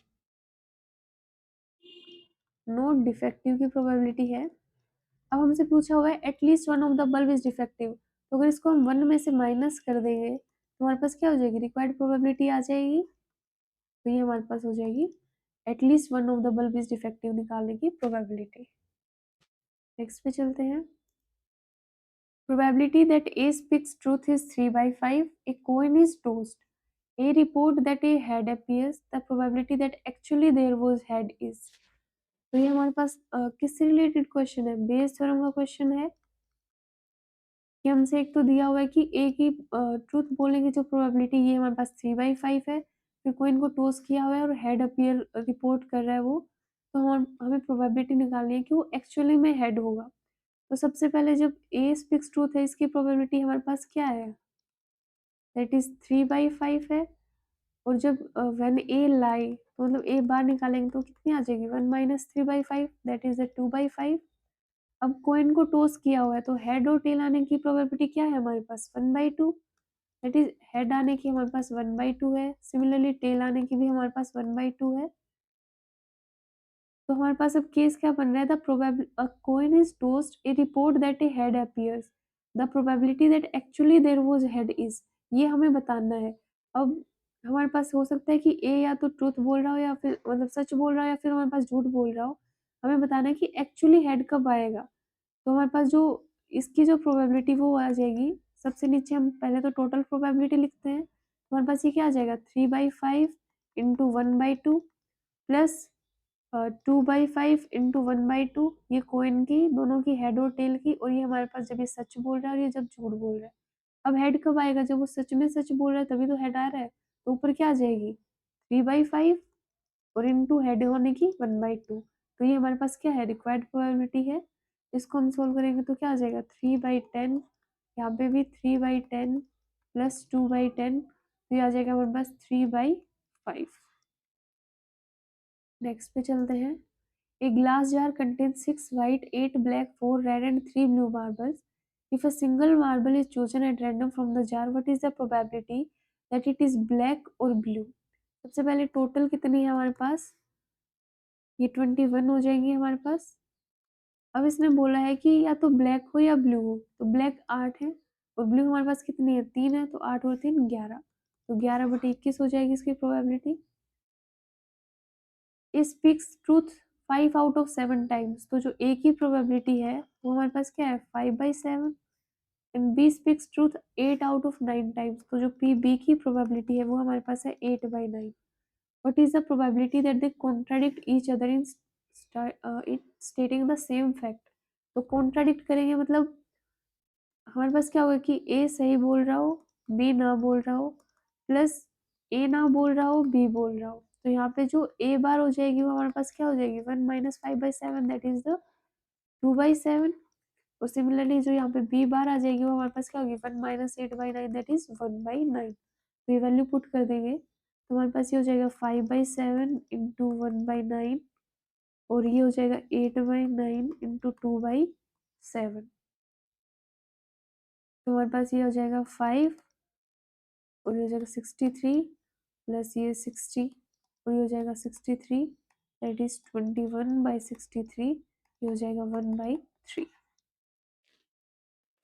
नोट डिफेक्टिव की प्रोबेबिलिटी है। अब हमसे पूछा हुआ है at least one of the bulb is defective, तो अगर इसको हम 1 में से माइनस कर देंगे तो हमारे पास क्या हो जाएगी रिक्वायर्ड प्रोबेबिलिटी आ जाएगी, तो ये हमारे पास हो जाएगी at least one of the bulb is defective निकालने की प्रोबेबिलिटी। नेक्स्ट पे चलते हैं। Probability that A speaks truth is 3/5. A coin is tossed. A report that a head appears. The probability that actually there was head is. तो ये हमारे पास किससे related question है, बेस थ्योरम का क्वेश्चन है कि हमसे एक तो दिया हुआ है कि ए की ट्रूथ बोलने की जो प्रोबेबिलिटी ये हमारे पास 3/5 है, फिर कोइन को टॉस किया हुआ है और हेड अपीयर रिपोर्ट कर रहा है वो, तो हमें प्रोबेबिलिटी निकालनी है कि वो एक्चुअली में हेड होगा। तो सबसे पहले जब ए स्पीक्स ट्रूथ है इसकी प्रोबेबिलिटी हमारे पास क्या है, दैट इज 3/5 है, और जब व्हेन ए लाई तो मतलब ए बार निकालेंगे तो कितनी आ जाएगी 1 माइनस 3/5 दैट इज 2/5। अब कॉइन को टॉस किया हुआ है तो हेड और टेल आने की प्रोबेबिलिटी क्या है हमारे पास 1/2, दैट इज हेड आने की हमारे पास 1/2 है, सिमिलरली टेल आने की भी हमारे पास 1/2 है। तो हमारे पास अब केस क्या बन रहा है, the probability a coin is tossed, a report that a head appears, the probability that actually there was head is, ये हमें बताना है। अब हमारे पास हो सकता है कि ए या तो ट्रुथ बोल रहा हो या फिर मतलब सच बोल रहा हो या फिर हमारे पास झूठ बोल रहा हो, हमें बताना है कि एक्चुअली हेड कब आएगा। तो हमारे पास जो इसकी जो प्रोबेबिलिटी वो आ जाएगी, सबसे नीचे हम पहले तो टोटल प्रोबेबिलिटी लिखते हैं, तो हमारे पास ये क्या आ जाएगा 3/5 इंटू 1/2 प्लस 2/5 इंटू 1/2, ये कोइन की दोनों की हेड और टेल की, और ये हमारे पास जब ये सच बोल रहा है और ये जब झूठ बोल रहा है। अब हेड कब आएगा, जब वो सच में सच बोल रहा है तभी तो हेड आ रहा है, तो ऊपर क्या आ जाएगी 3/5 और इंटू हेड होने की 1/2, तो ये हमारे पास क्या है रिक्वायर्ड प्रोबेबिलिटी है। इसको हम सोल्व करेंगे तो क्या आ जाएगा 3/10, यहाँ पे भी 3/10 प्लस 2/10, तो ये आ जाएगा हमारे पास 3/5। नेक्स्ट पे चलते हैं। A glass jar contains 6 white, 8 black, 4 red and 3 blue marbles. If a single marble is chosen at random from the jar, what is the probability that it is black or blue? सबसे पहले total कितनी है हमारे पास, ये 21 हो जाएंगी हमारे पास। अब इसने बोला है कि या तो ब्लैक हो या ब्लू हो, तो ब्लैक 8 है और ब्लू हमारे पास कितनी है 3 है, तो 8 और 3 11, तो 11/21 हो जाएगी इसकी probability. Speaks truth 5 out of 7 times, तो जो ए की प्रोबेबिलिटी है वो हमारे पास क्या है 5/7, and B speaks truth 8 out of 9 times, तो जो पी बी की प्रोबेबिलिटी है वो हमारे पास है 8/9। What is the probability that they contradict each other in stating the same fact, तो कॉन्ट्राडिक्ट करेंगे मतलब हमारे पास क्या होगा कि ए सही बोल रहा हो, बी ना बोल रहा हो, प्लस ए ना बोल रहा हो, बी बोल रहा हो, तो यहाँ पे जो ए बार हो जाएगी वो हमारे पास क्या हो जाएगी 1 माइनस 5/7 दैट इज द 2/7, और सिमिलरली जो यहाँ पे बी बार आ जाएगी वो हमारे पास क्या होगी 1 माइनस 8/9 दैट इज 1/9, तो ये वैल्यू पुट कर देंगे तो हमारे पास ये हो जाएगा 5/7 इंटू 1/9, और ये हो जाएगा 8/9 इंटू 2/7। तो हमारे पास ये हो जाएगा 5 और ये हो जाएगा 63 प्लस ये 60 और ये हो जाएगा 63, दैट इज 21/63, ये हो जाएगा 1/3।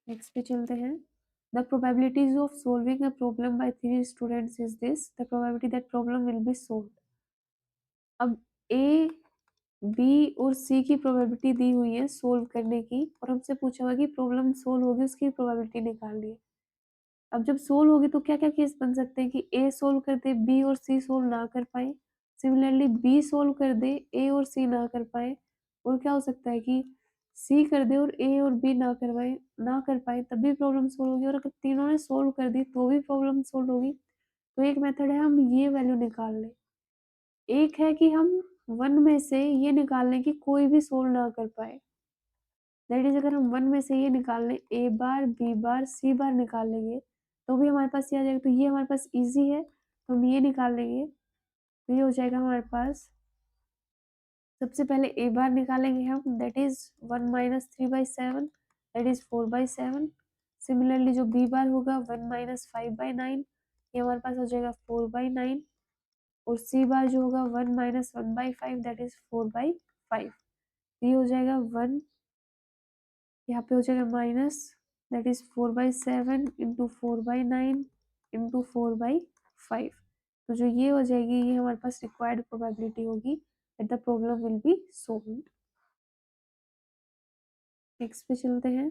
नेक्स्ट पे चलते हैं। The probabilities of solving a problem by 3 students is this, the probability that problem will be solved. अब ए, बी और सी की प्रोबेबिलिटी दी हुई है सोल्व करने की, और हमसे पूछा हुआ कि प्रॉब्लम सोल्व होगी उसकी प्रोबेबिलिटी निकालनी है। अब जब सोल्व होगी तो क्या क्या केस बन सकते हैं कि ए सोल्व कर दे, बी और सी सोल्व ना कर पाए, सिमिलरली बी सोल्व कर दे, ए और सी ना कर पाए, और क्या हो सकता है कि सी कर दे और ए और बी ना कर पाए तब भी प्रॉब्लम सोल्व होगी, और अगर तीनों ने सोल्व कर दी तो भी प्रॉब्लम सोल्व होगी। तो एक मेथड है हम ये वैल्यू निकाल लें, एक है कि हम वन में से ये निकाल लें कि कोई भी सोल्व ना कर पाए, दैट इज अगर हम वन में से ये निकाल लें, ए बार, बी बार, सी बार निकाल लेंगे तो भी हमारे पास ये आ जाएगा। तो ये हमारे पास इजी है तो हम ये निकाल लेंगे, तो ये हो जाएगा हमारे पास। सबसे पहले ए बार निकालेंगे हम, that is 1 - 3/7, that is 4/7। Similarly जो बी बार होगा 1 - 5/9, ये हमारे पास हो जाएगा 4/9, और सी बार जो होगा 1 - 1/5, दैट इज 4/5। ये हो जाएगा 1, यहाँ पे हो जाएगा minus, that is 4/7 into 4/9 into 4/5। तो जो ये हो जाएगी ये हमारे पास रिक्वायर्ड प्रोबेबिलिटी होगी that the problem will be solved. Next पे चलते हैं।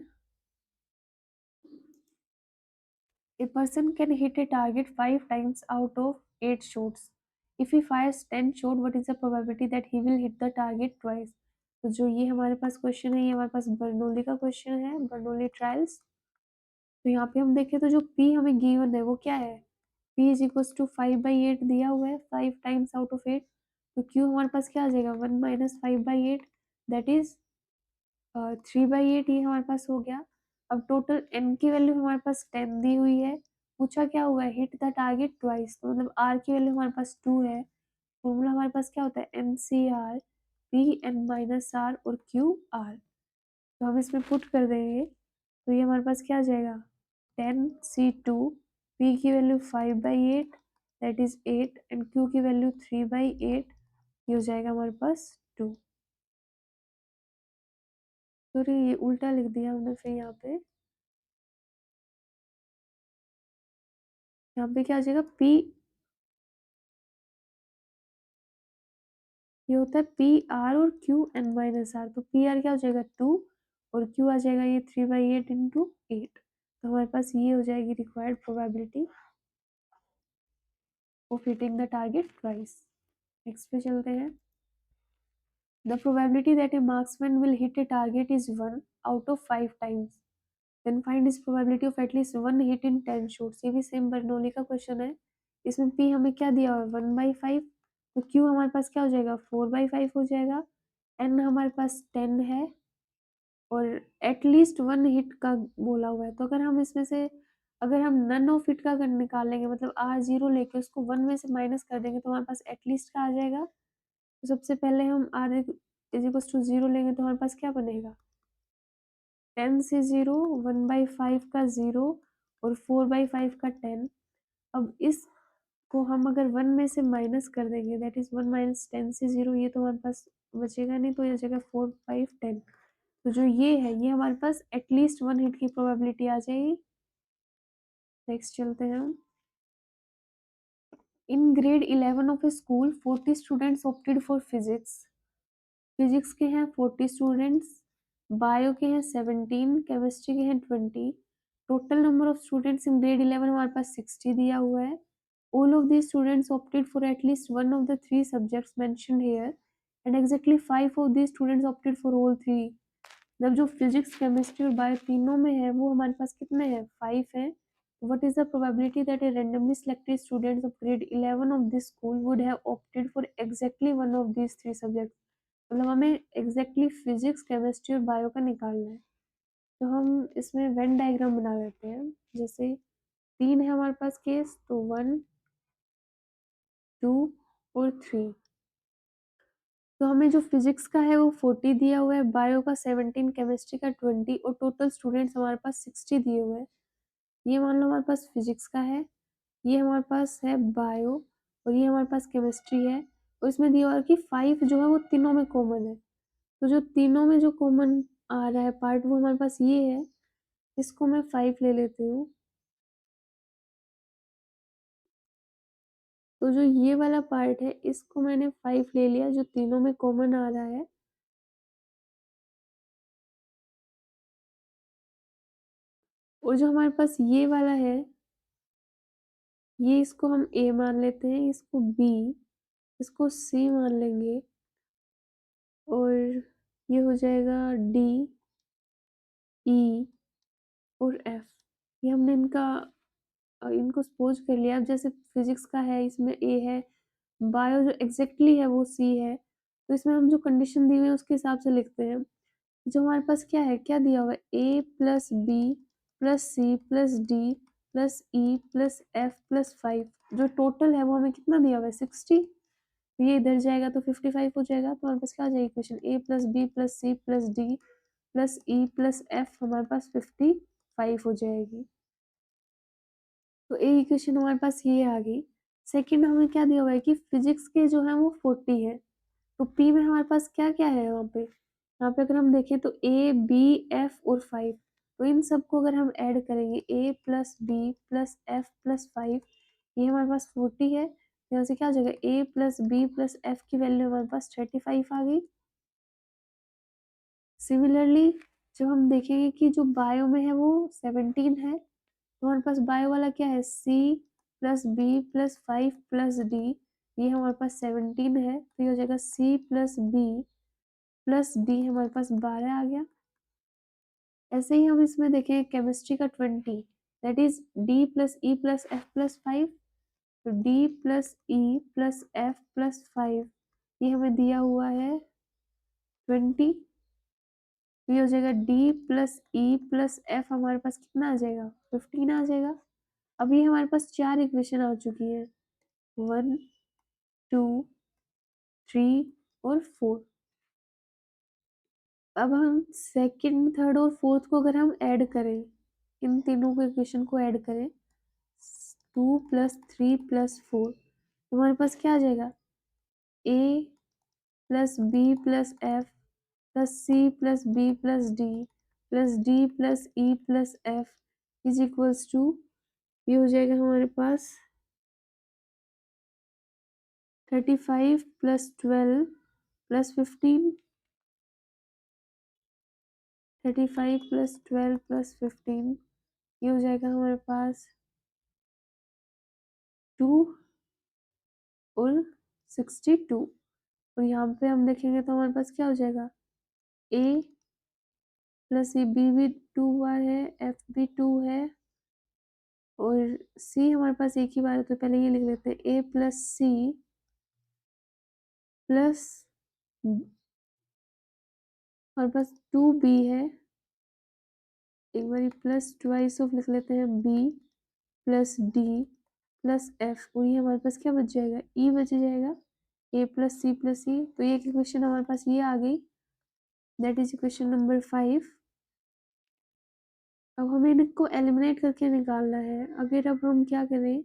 A person can hit a target 5 times out of 8 shots. If he fires 10 shot, what is the probability that he will hit the target twice? तो जो ये हमारे पास question है, ये हमारे पास बर्नौली का क्वेश्चन है, बर्नौली ट्रायल्स। तो यहाँ पे हम देखें तो जो P हमें गिवन है वो क्या है, P इज इक्वल टू 5/8 दिया हुआ है, 5 टाइम्स आउट ऑफ 8। तो Q हमारे पास क्या आ जाएगा, 1 - 5/8, दैट इज 3/8, ये हमारे पास हो गया। अब टोटल n की वैल्यू हमारे पास 10 दी हुई है, पूछा क्या हुआ है, हिट द टारगेट ट्वाइस, तो मतलब r की वैल्यू हमारे पास 2 है। फॉर्मूला हमारे पास क्या होता है, NCR, P n - r और QR। तो हम इसमें पुट कर देंगे तो ये हमारे पास क्या आ जाएगा, 10C2, P की value 5/8 that is 8 and Q की वैल्यू 3/8, ये हो जाएगा हमारे पास 2। सॉरी ये उल्टा लिख दिया हमने, फिर यहाँ पे क्या आ जाएगा, P ये होता है PR और QN - r, तो PR क्या हो जाएगा 2 और Q आ जाएगा ये 3/8 इंटू 8। तो हमारे पास ये हो जाएगी required probability of hitting the target twice. Next पे चलते हैं। The probability that a marksman will hit a target is 1 out of 5 times, then find is probability of at least 1 hit in 10 shots. ये भी सेम बर्नौली का question है। इसमें P हमें क्या दिया हुआ है, 1/5, तो Q हमारे पास क्या हो जाएगा, 4/5 हो जाएगा, N हमारे पास 10 है और एटलीस्ट 1 हिट का बोला हुआ है। तो अगर हम इसमें से अगर हम नन ऑफ हिट का अगर निकालेंगे, मतलब R0 लेके उसको 1 में से माइनस कर देंगे तो हमारे पास एटलीस्ट का आ जाएगा। तो सबसे पहले हम R = 0 लेंगे तो हमारे पास क्या बनेगा, 10 से 0, 1/5 का 0 और 4/5 का 10। अब इसको हम अगर 1 में से माइनस कर देंगे, दैट इज 1 - 10 से 0, ये तो हमारे पास बचेगा नहीं, तो ये बचेगा 4, 5, 10। तो जो ये है ये हमारे पास एटलीस्ट 1 हिट की प्रोबेबिलिटी आ जाएगी। नेक्स्ट चलते हैं हम। In grade 11 of A school 40 students opted for physics. Physics के हैं 40 स्टूडेंट्स, बायो के हैं 17, केमिस्ट्री के हैं 20। Total number of students in grade 11 हमारे पास 60 दिया हुआ है। All of these students opted for at least one of the 3 subjects mentioned here, and exactly 5 of these students opted for all 3. जब जो फिजिक्स, केमिस्ट्री और bio तीनों में है वो हमारे पास कितने हैं, 5 हैं। What is the probability that a randomly selected students of grade 11 of this school would have opted for exactly one of these 3 subjects? मतलब हमें एग्जैक्टली फिजिक्स, केमिस्ट्री और बायो का निकालना है। तो हम इसमें वेन डायग्राम बना देते हैं। जैसे 3 है हमारे पास केस, तो 1, 2 और 3। तो हमें जो फिजिक्स का है वो 40 दिया हुआ है, बायो का 17, केमिस्ट्री का 20 और टोटल स्टूडेंट्स हमारे पास 60 दिए हुए हैं। ये मान लो हमारे पास फिजिक्स का है, ये हमारे पास है बायो, और ये हमारे पास केमिस्ट्री है, और इसमें दिया हुआ है कि 5 जो है वो तीनों में कॉमन है। तो जो तीनों में जो कॉमन आ रहा है पार्ट वो हमारे पास ये है, इसको मैं 5 ले लेती हूँ। तो जो ये वाला पार्ट है इसको मैंने 5 ले लिया, जो तीनों में कॉमन आ रहा है। और जो हमारे पास ये वाला है, ये इसको हम ए मान लेते हैं, इसको बी, इसको सी मान लेंगे, और ये हो जाएगा डी, ई और एफ। ये हमने इनको सपोज कर लिया। अब जैसे फिजिक्स का है, इसमें ए है, बायो जो एग्जैक्टली है वो सी है, तो इसमें हम जो कंडीशन दी हुई है उसके हिसाब से लिखते हैं। जो हमारे पास क्या है, क्या दिया हुआ है, A plus B plus C plus D plus E plus F plus 5, जो टोटल है वो हमें कितना दिया हुआ है, 60। तो ये इधर जाएगा तो 55 हो जाएगा। तो हमारे पास क्या आ जाएगी equation, A plus B plus C plus D plus E plus F हमारे पास 55 हो जाएगी। तो ए इक्वेशन हमारे पास ये आ गई। सेकंड हमें क्या दिया हुआ है कि फिजिक्स के जो है वो 40 है। तो पी में हमारे पास क्या क्या है, यहाँ पे अगर हम देखें तो ए बी एफ और 5, तो इन सबको अगर हम ऐड करेंगे, A plus B plus F plus 5, ये हमारे पास 40 है। तो यहाँ से क्या हो जाएगा, A plus B plus F की वैल्यू हमारे पास 35 आ गई। सिमिलरली जब हम देखेंगे कि जो बायो में है वो 17 है, तो हमारे पास बायो वाला क्या है, C plus B plus 5 plus D, ये हमारे पास 17 है। तो ये हो जाएगा C plus B plus D, हमारे पास 12 आ गया। ऐसे ही हम इसमें देखें केमिस्ट्री का 20, that is D plus E plus F plus 5। तो D plus E plus F plus 5, ये हमें दिया हुआ है 20। तो ये हो जाएगा D plus E plus F, हमारे पास कितना आ जाएगा, 15 आ जाएगा। अब ये हमारे पास 4 इक्वेशन आ चुकी है, 1 2 3 और 4। अब हम सेकंड थर्ड और फोर्थ को अगर हम ऐड करें, इन तीनों को इक्वेशन को ऐड करें, 2 + 3 + 4, तो हमारे पास क्या आ जाएगा, A plus B plus F plus C plus B plus D plus E plus F is equals to, ये हो जाएगा हमारे पास 35 + 12 + 15, 35 + 12 + 15, ये हो जाएगा हमारे पास 2 और 62। और यहाँ पे हम देखेंगे तो हमारे पास क्या हो जाएगा, ए प्लस सी, बी भी 2 बार है, एफ भी 2 है, और सी हमारे पास एक ही बार है। तो पहले ये लिख लेते हैं, ए प्लस सी प्लस हमारे पास 2 बी है, एक बार प्लस ट्वाइस ऑफ लिख लेते हैं, B plus D plus F, और ये हमारे पास क्या बच जाएगा, ई बच जाएगा, ए प्लस सी प्लस ई। तो ये इक्वेशन हमारे पास ये आ गई, दैट इज इक्वेशन नंबर 5। अब हमें इनको एलिमिनेट करके निकालना है। अगर अब हम क्या करें,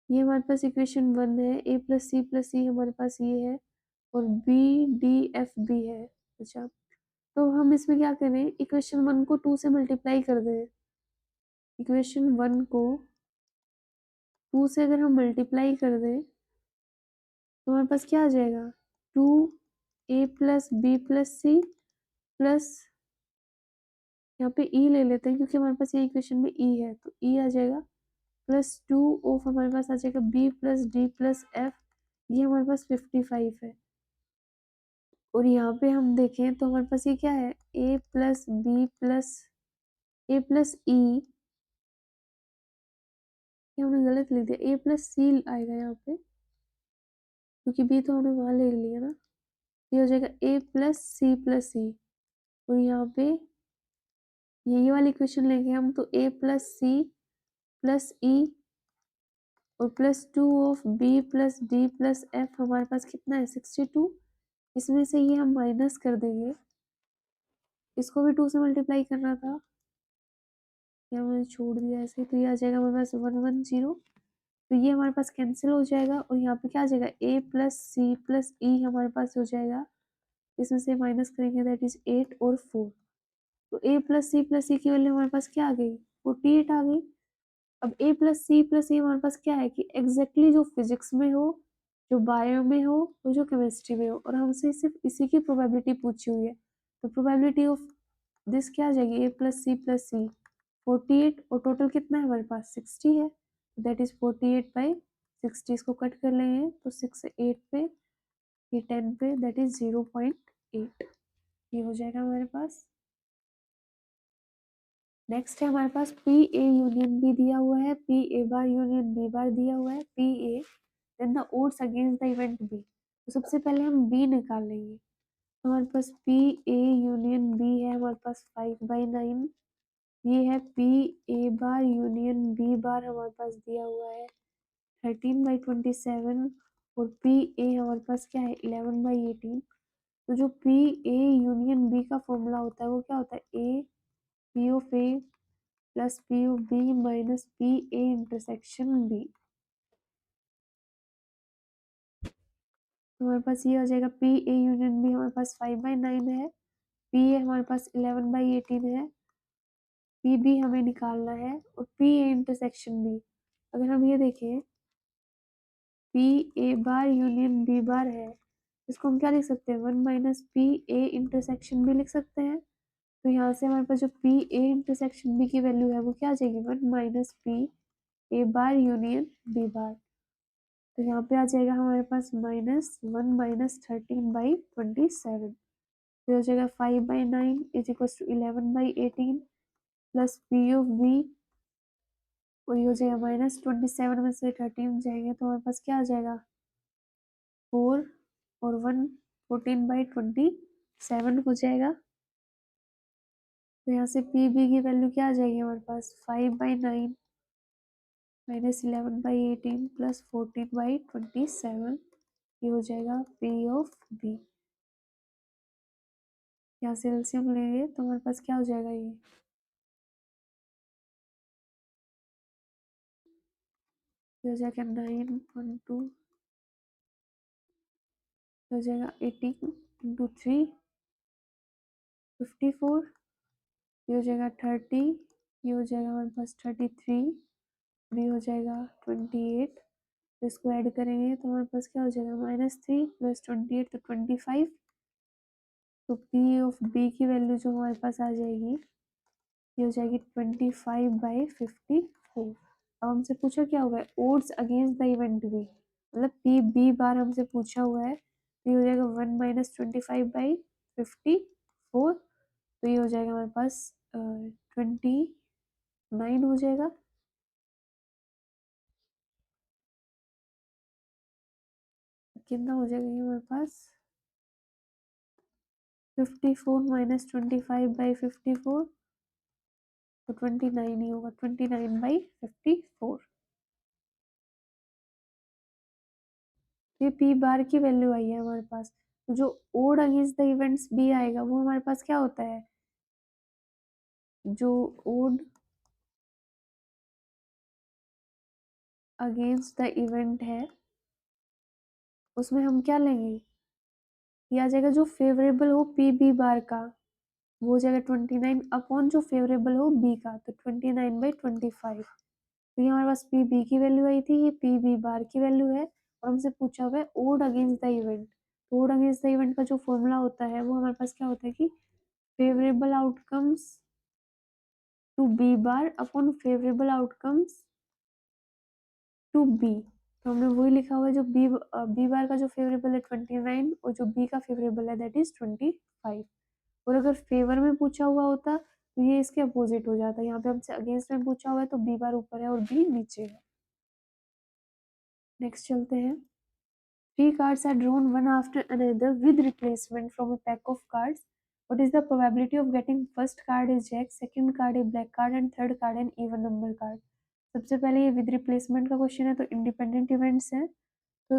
ये हमारे पास इक्वेशन 1 है, ए प्लस सी हमारे पास ये है, और बी डी एफ भी है। अच्छा, तो हम इसमें क्या करें, इक्वेशन 1 को 2 से मल्टीप्लाई कर दें। इक्वेशन 1 को 2 से अगर हम मल्टीप्लाई कर दें तो हमारे पास क्या आ जाएगा, 2 A plus B plus C plus, यहाँ पे ई ले लेते हैं क्योंकि हमारे पास ये इक्वेशन में ई है, तो ई आ जाएगा +2 ऑफ, हमारे पास आ जाएगा B plus D plus F, ये हमारे पास 55 है। और यहाँ पे हम देखें तो हमारे पास ये क्या है, A plus B plus A plus ई, ये हमने गलत लिख दिया, ए प्लस सी आएगा यहाँ पे, क्योंकि बी तो हमने वहाँ ले लिया ना। ये हो जाएगा ए प्लस सी, और यहाँ पे ये वाली इक्वेशन लेंगे हम, तो ए प्लस सी प्लस ई और +2 of B plus D plus F, हमारे पास कितना है, 62। इसमें से ये हम माइनस कर देंगे, इसको भी 2 से मल्टीप्लाई करना था, या मैंने छोड़ दिया ऐसे, तो ये आ जाएगा हमारे पास 110। तो ये हमारे पास कैंसिल हो जाएगा और यहाँ पे क्या आ जाएगा a प्लस सी प्लस ई हमारे पास हो जाएगा, इसमें से माइनस करेंगे दैट इज 8 और 4। तो a प्लस सी प्लस ई की वैल्यू हमारे पास क्या आ गई, 48 आ गई। अब a प्लस सी प्लस ई हमारे पास क्या है कि एग्जैक्टली जो फिजिक्स में हो, जो बायो में हो और जो केमिस्ट्री में हो, और हमसे सिर्फ इसी की प्रोबेबिलिटी पूछी हुई है। तो प्रोबेबिलिटी ऑफ दिस क्या आ जाएगी, a प्लस सी 48 और टोटल कितना है हमारे पास 60 है, दैट इज 48/60। इसको कट कर लेंगे तो 6 8 पे, ये 10 पे, दैट इज 0.8। ये हो जाएगा हमारे पास। नेक्स्ट है हमारे पास पी ए यूनियन बी दिया हुआ है, P A bar union B bar दिया हुआ है, P A then the odds against the event B. तो सबसे पहले हम बी निकाल लेंगे। तो हमारे पास पी ए यूनियन बी है हमारे पास 5/9। ये है P A bar union B bar हमारे पास दिया हुआ है 13/27। और पी ए हमारे पास क्या है 11/18। तो जो पी ए यूनियन बी का फॉर्मूला होता है वो क्या होता है, A P of A plus P of B minus P A intersection B. तो हमारे पास ये हो जाएगा पी ए यूनियन बी हमारे पास 5/9 है, पी ए हमारे पास 11/18 है, पी बी हमें निकालना है, और पी ए इंटरसेक्शन बी। अगर हम ये देखें P A bar union B bar है, इसको हम क्या लिख सकते हैं 1 minus P A intersection B लिख सकते हैं। तो यहाँ से हमारे पास जो पी ए इंटरसेक्शन बी की वैल्यू है वो क्या आ जाएगी 1 minus P A bar union B bar. तो यहाँ पे आ जाएगा हमारे पास -1 माइनस 13/27। फिर हो जाएगा 5/9 is equal to 11/18 plus P of B, और ये हो जाएगा -27 में से 13 जाएंगे तो हमारे पास क्या आ जाएगा 4 और 1 14/27 हो जाएगा। तो यहाँ से पी बी की वैल्यू क्या आ जाएगी हमारे पास 5/9 माइनस 11/18 प्लस 14/27। ये हो जाएगा पी ऑफ बी। यहाँ से एलसीएम लेंगे तो हमारे पास क्या हो जाएगा, ये हो जाएगा 9.2, हो जाएगा 18 इंटू 3 54, ये हो जाएगा 30, ये हो जाएगा हमारे पास 33, ये हो जाएगा 28। इसको ऐड करेंगे तो हमारे पास क्या हो जाएगा -3 प्लस 28 तो 25। तो पी ऑफ बी की वैल्यू जो हमारे पास आ जाएगी ये हो जाएगी 25/54। अब हमसे पूछा क्या हुआ है odds against the event B, मतलब पी बी बार हमसे पूछा हुआ है, तो ये हो जाएगा 1 माइनस 25/54। तो ये हो जाएगा हमारे पास 29 हो जाएगा। कितना हो जाएगा ये हमारे पास 54 माइनस 25/54, तो 29 ही होगा 29/54। ये पी बार की वैल्यू आई है हमारे पास। तो जो odd against the events B आएगा वो हमारे पास क्या होता है, जो ओड अगेंस्ट द इवेंट है उसमें हम क्या लेंगे, ये आ जाएगा जो फेवरेबल हो पी बी बार का वो हो जाएगा 29 अपॉन जो फेवरेबल हो बी का, तो 29/25। तो ये हमारे पास पी बी की वैल्यू आई थी, ये पी बी बार की वैल्यू है, और हमसे पूछा हुआ है ओड अगेंस्ट द इवेंट। तो ओड अगेंस्ट द इवेंट का जो फॉर्मूला होता है वो हमारे पास क्या होता है कि favourable outcomes to B bar upon favourable outcomes to B. तो हमने वही लिखा हुआ है जो बी बार का जो फेवरेबल है 29 और जो बी का फेवरेबल है दैट इज 25। और अगर फेवर में पूछा हुआ होता तो ये इसके अपोजिट हो जाता है, यहाँ पे हमसे अगेंस्ट में पूछा हुआ है तो बी बार ऊपर है और बी नीचे है। नेक्स्ट चलते हैं। 3 cards are drawn one after another with replacement from a pack of cards. What is the probability of getting first card is jack, second card a black card and third card an even number card? सबसे पहले ये with replacement का question है तो independent events है, तो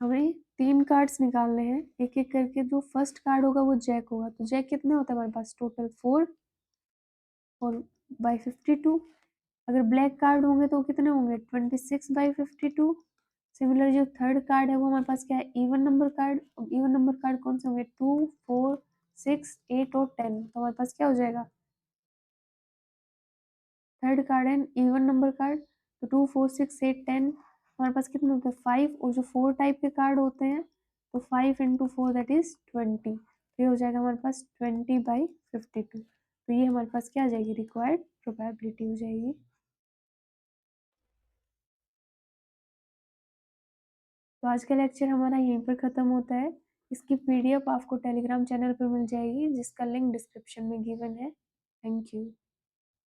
हमें 3 cards निकालने हैं एक एक करके। जो फर्स्ट कार्ड होगा वो जैक होगा, तो जैक कितने होता है हमारे पास टोटल 4, और बाई 52। अगर ब्लैक कार्ड होंगे तो कितने होंगे, 26/52। सिमिलर जो थर्ड कार्ड है वो हमारे पास क्या है, even number card. Even number card कौन से होंगे, 2, 4, 6, 8 और 10। तो हमारे पास क्या हो जाएगा, थर्ड कार्ड है इवन नंबर कार्ड। तो 2, 4, 6, 8, 10 हमारे पास कितने होते हैं, 5। और जो 4 टाइप के कार्ड होते हैं तो 5 × 4 दैट इज 20। तो ये हो जाएगा हमारे पास 20/52। तो ये हमारे पास क्या आ जाएगी, रिक्वायर्ड प्रोबेबिलिटी हो जाएगी। तो आज का लेक्चर हमारा यहीं पर ख़त्म होता है। इसकी पीडीएफ आपको टेलीग्राम चैनल पर मिल जाएगी, जिसका लिंक डिस्क्रिप्शन में गिवन है। Thank you.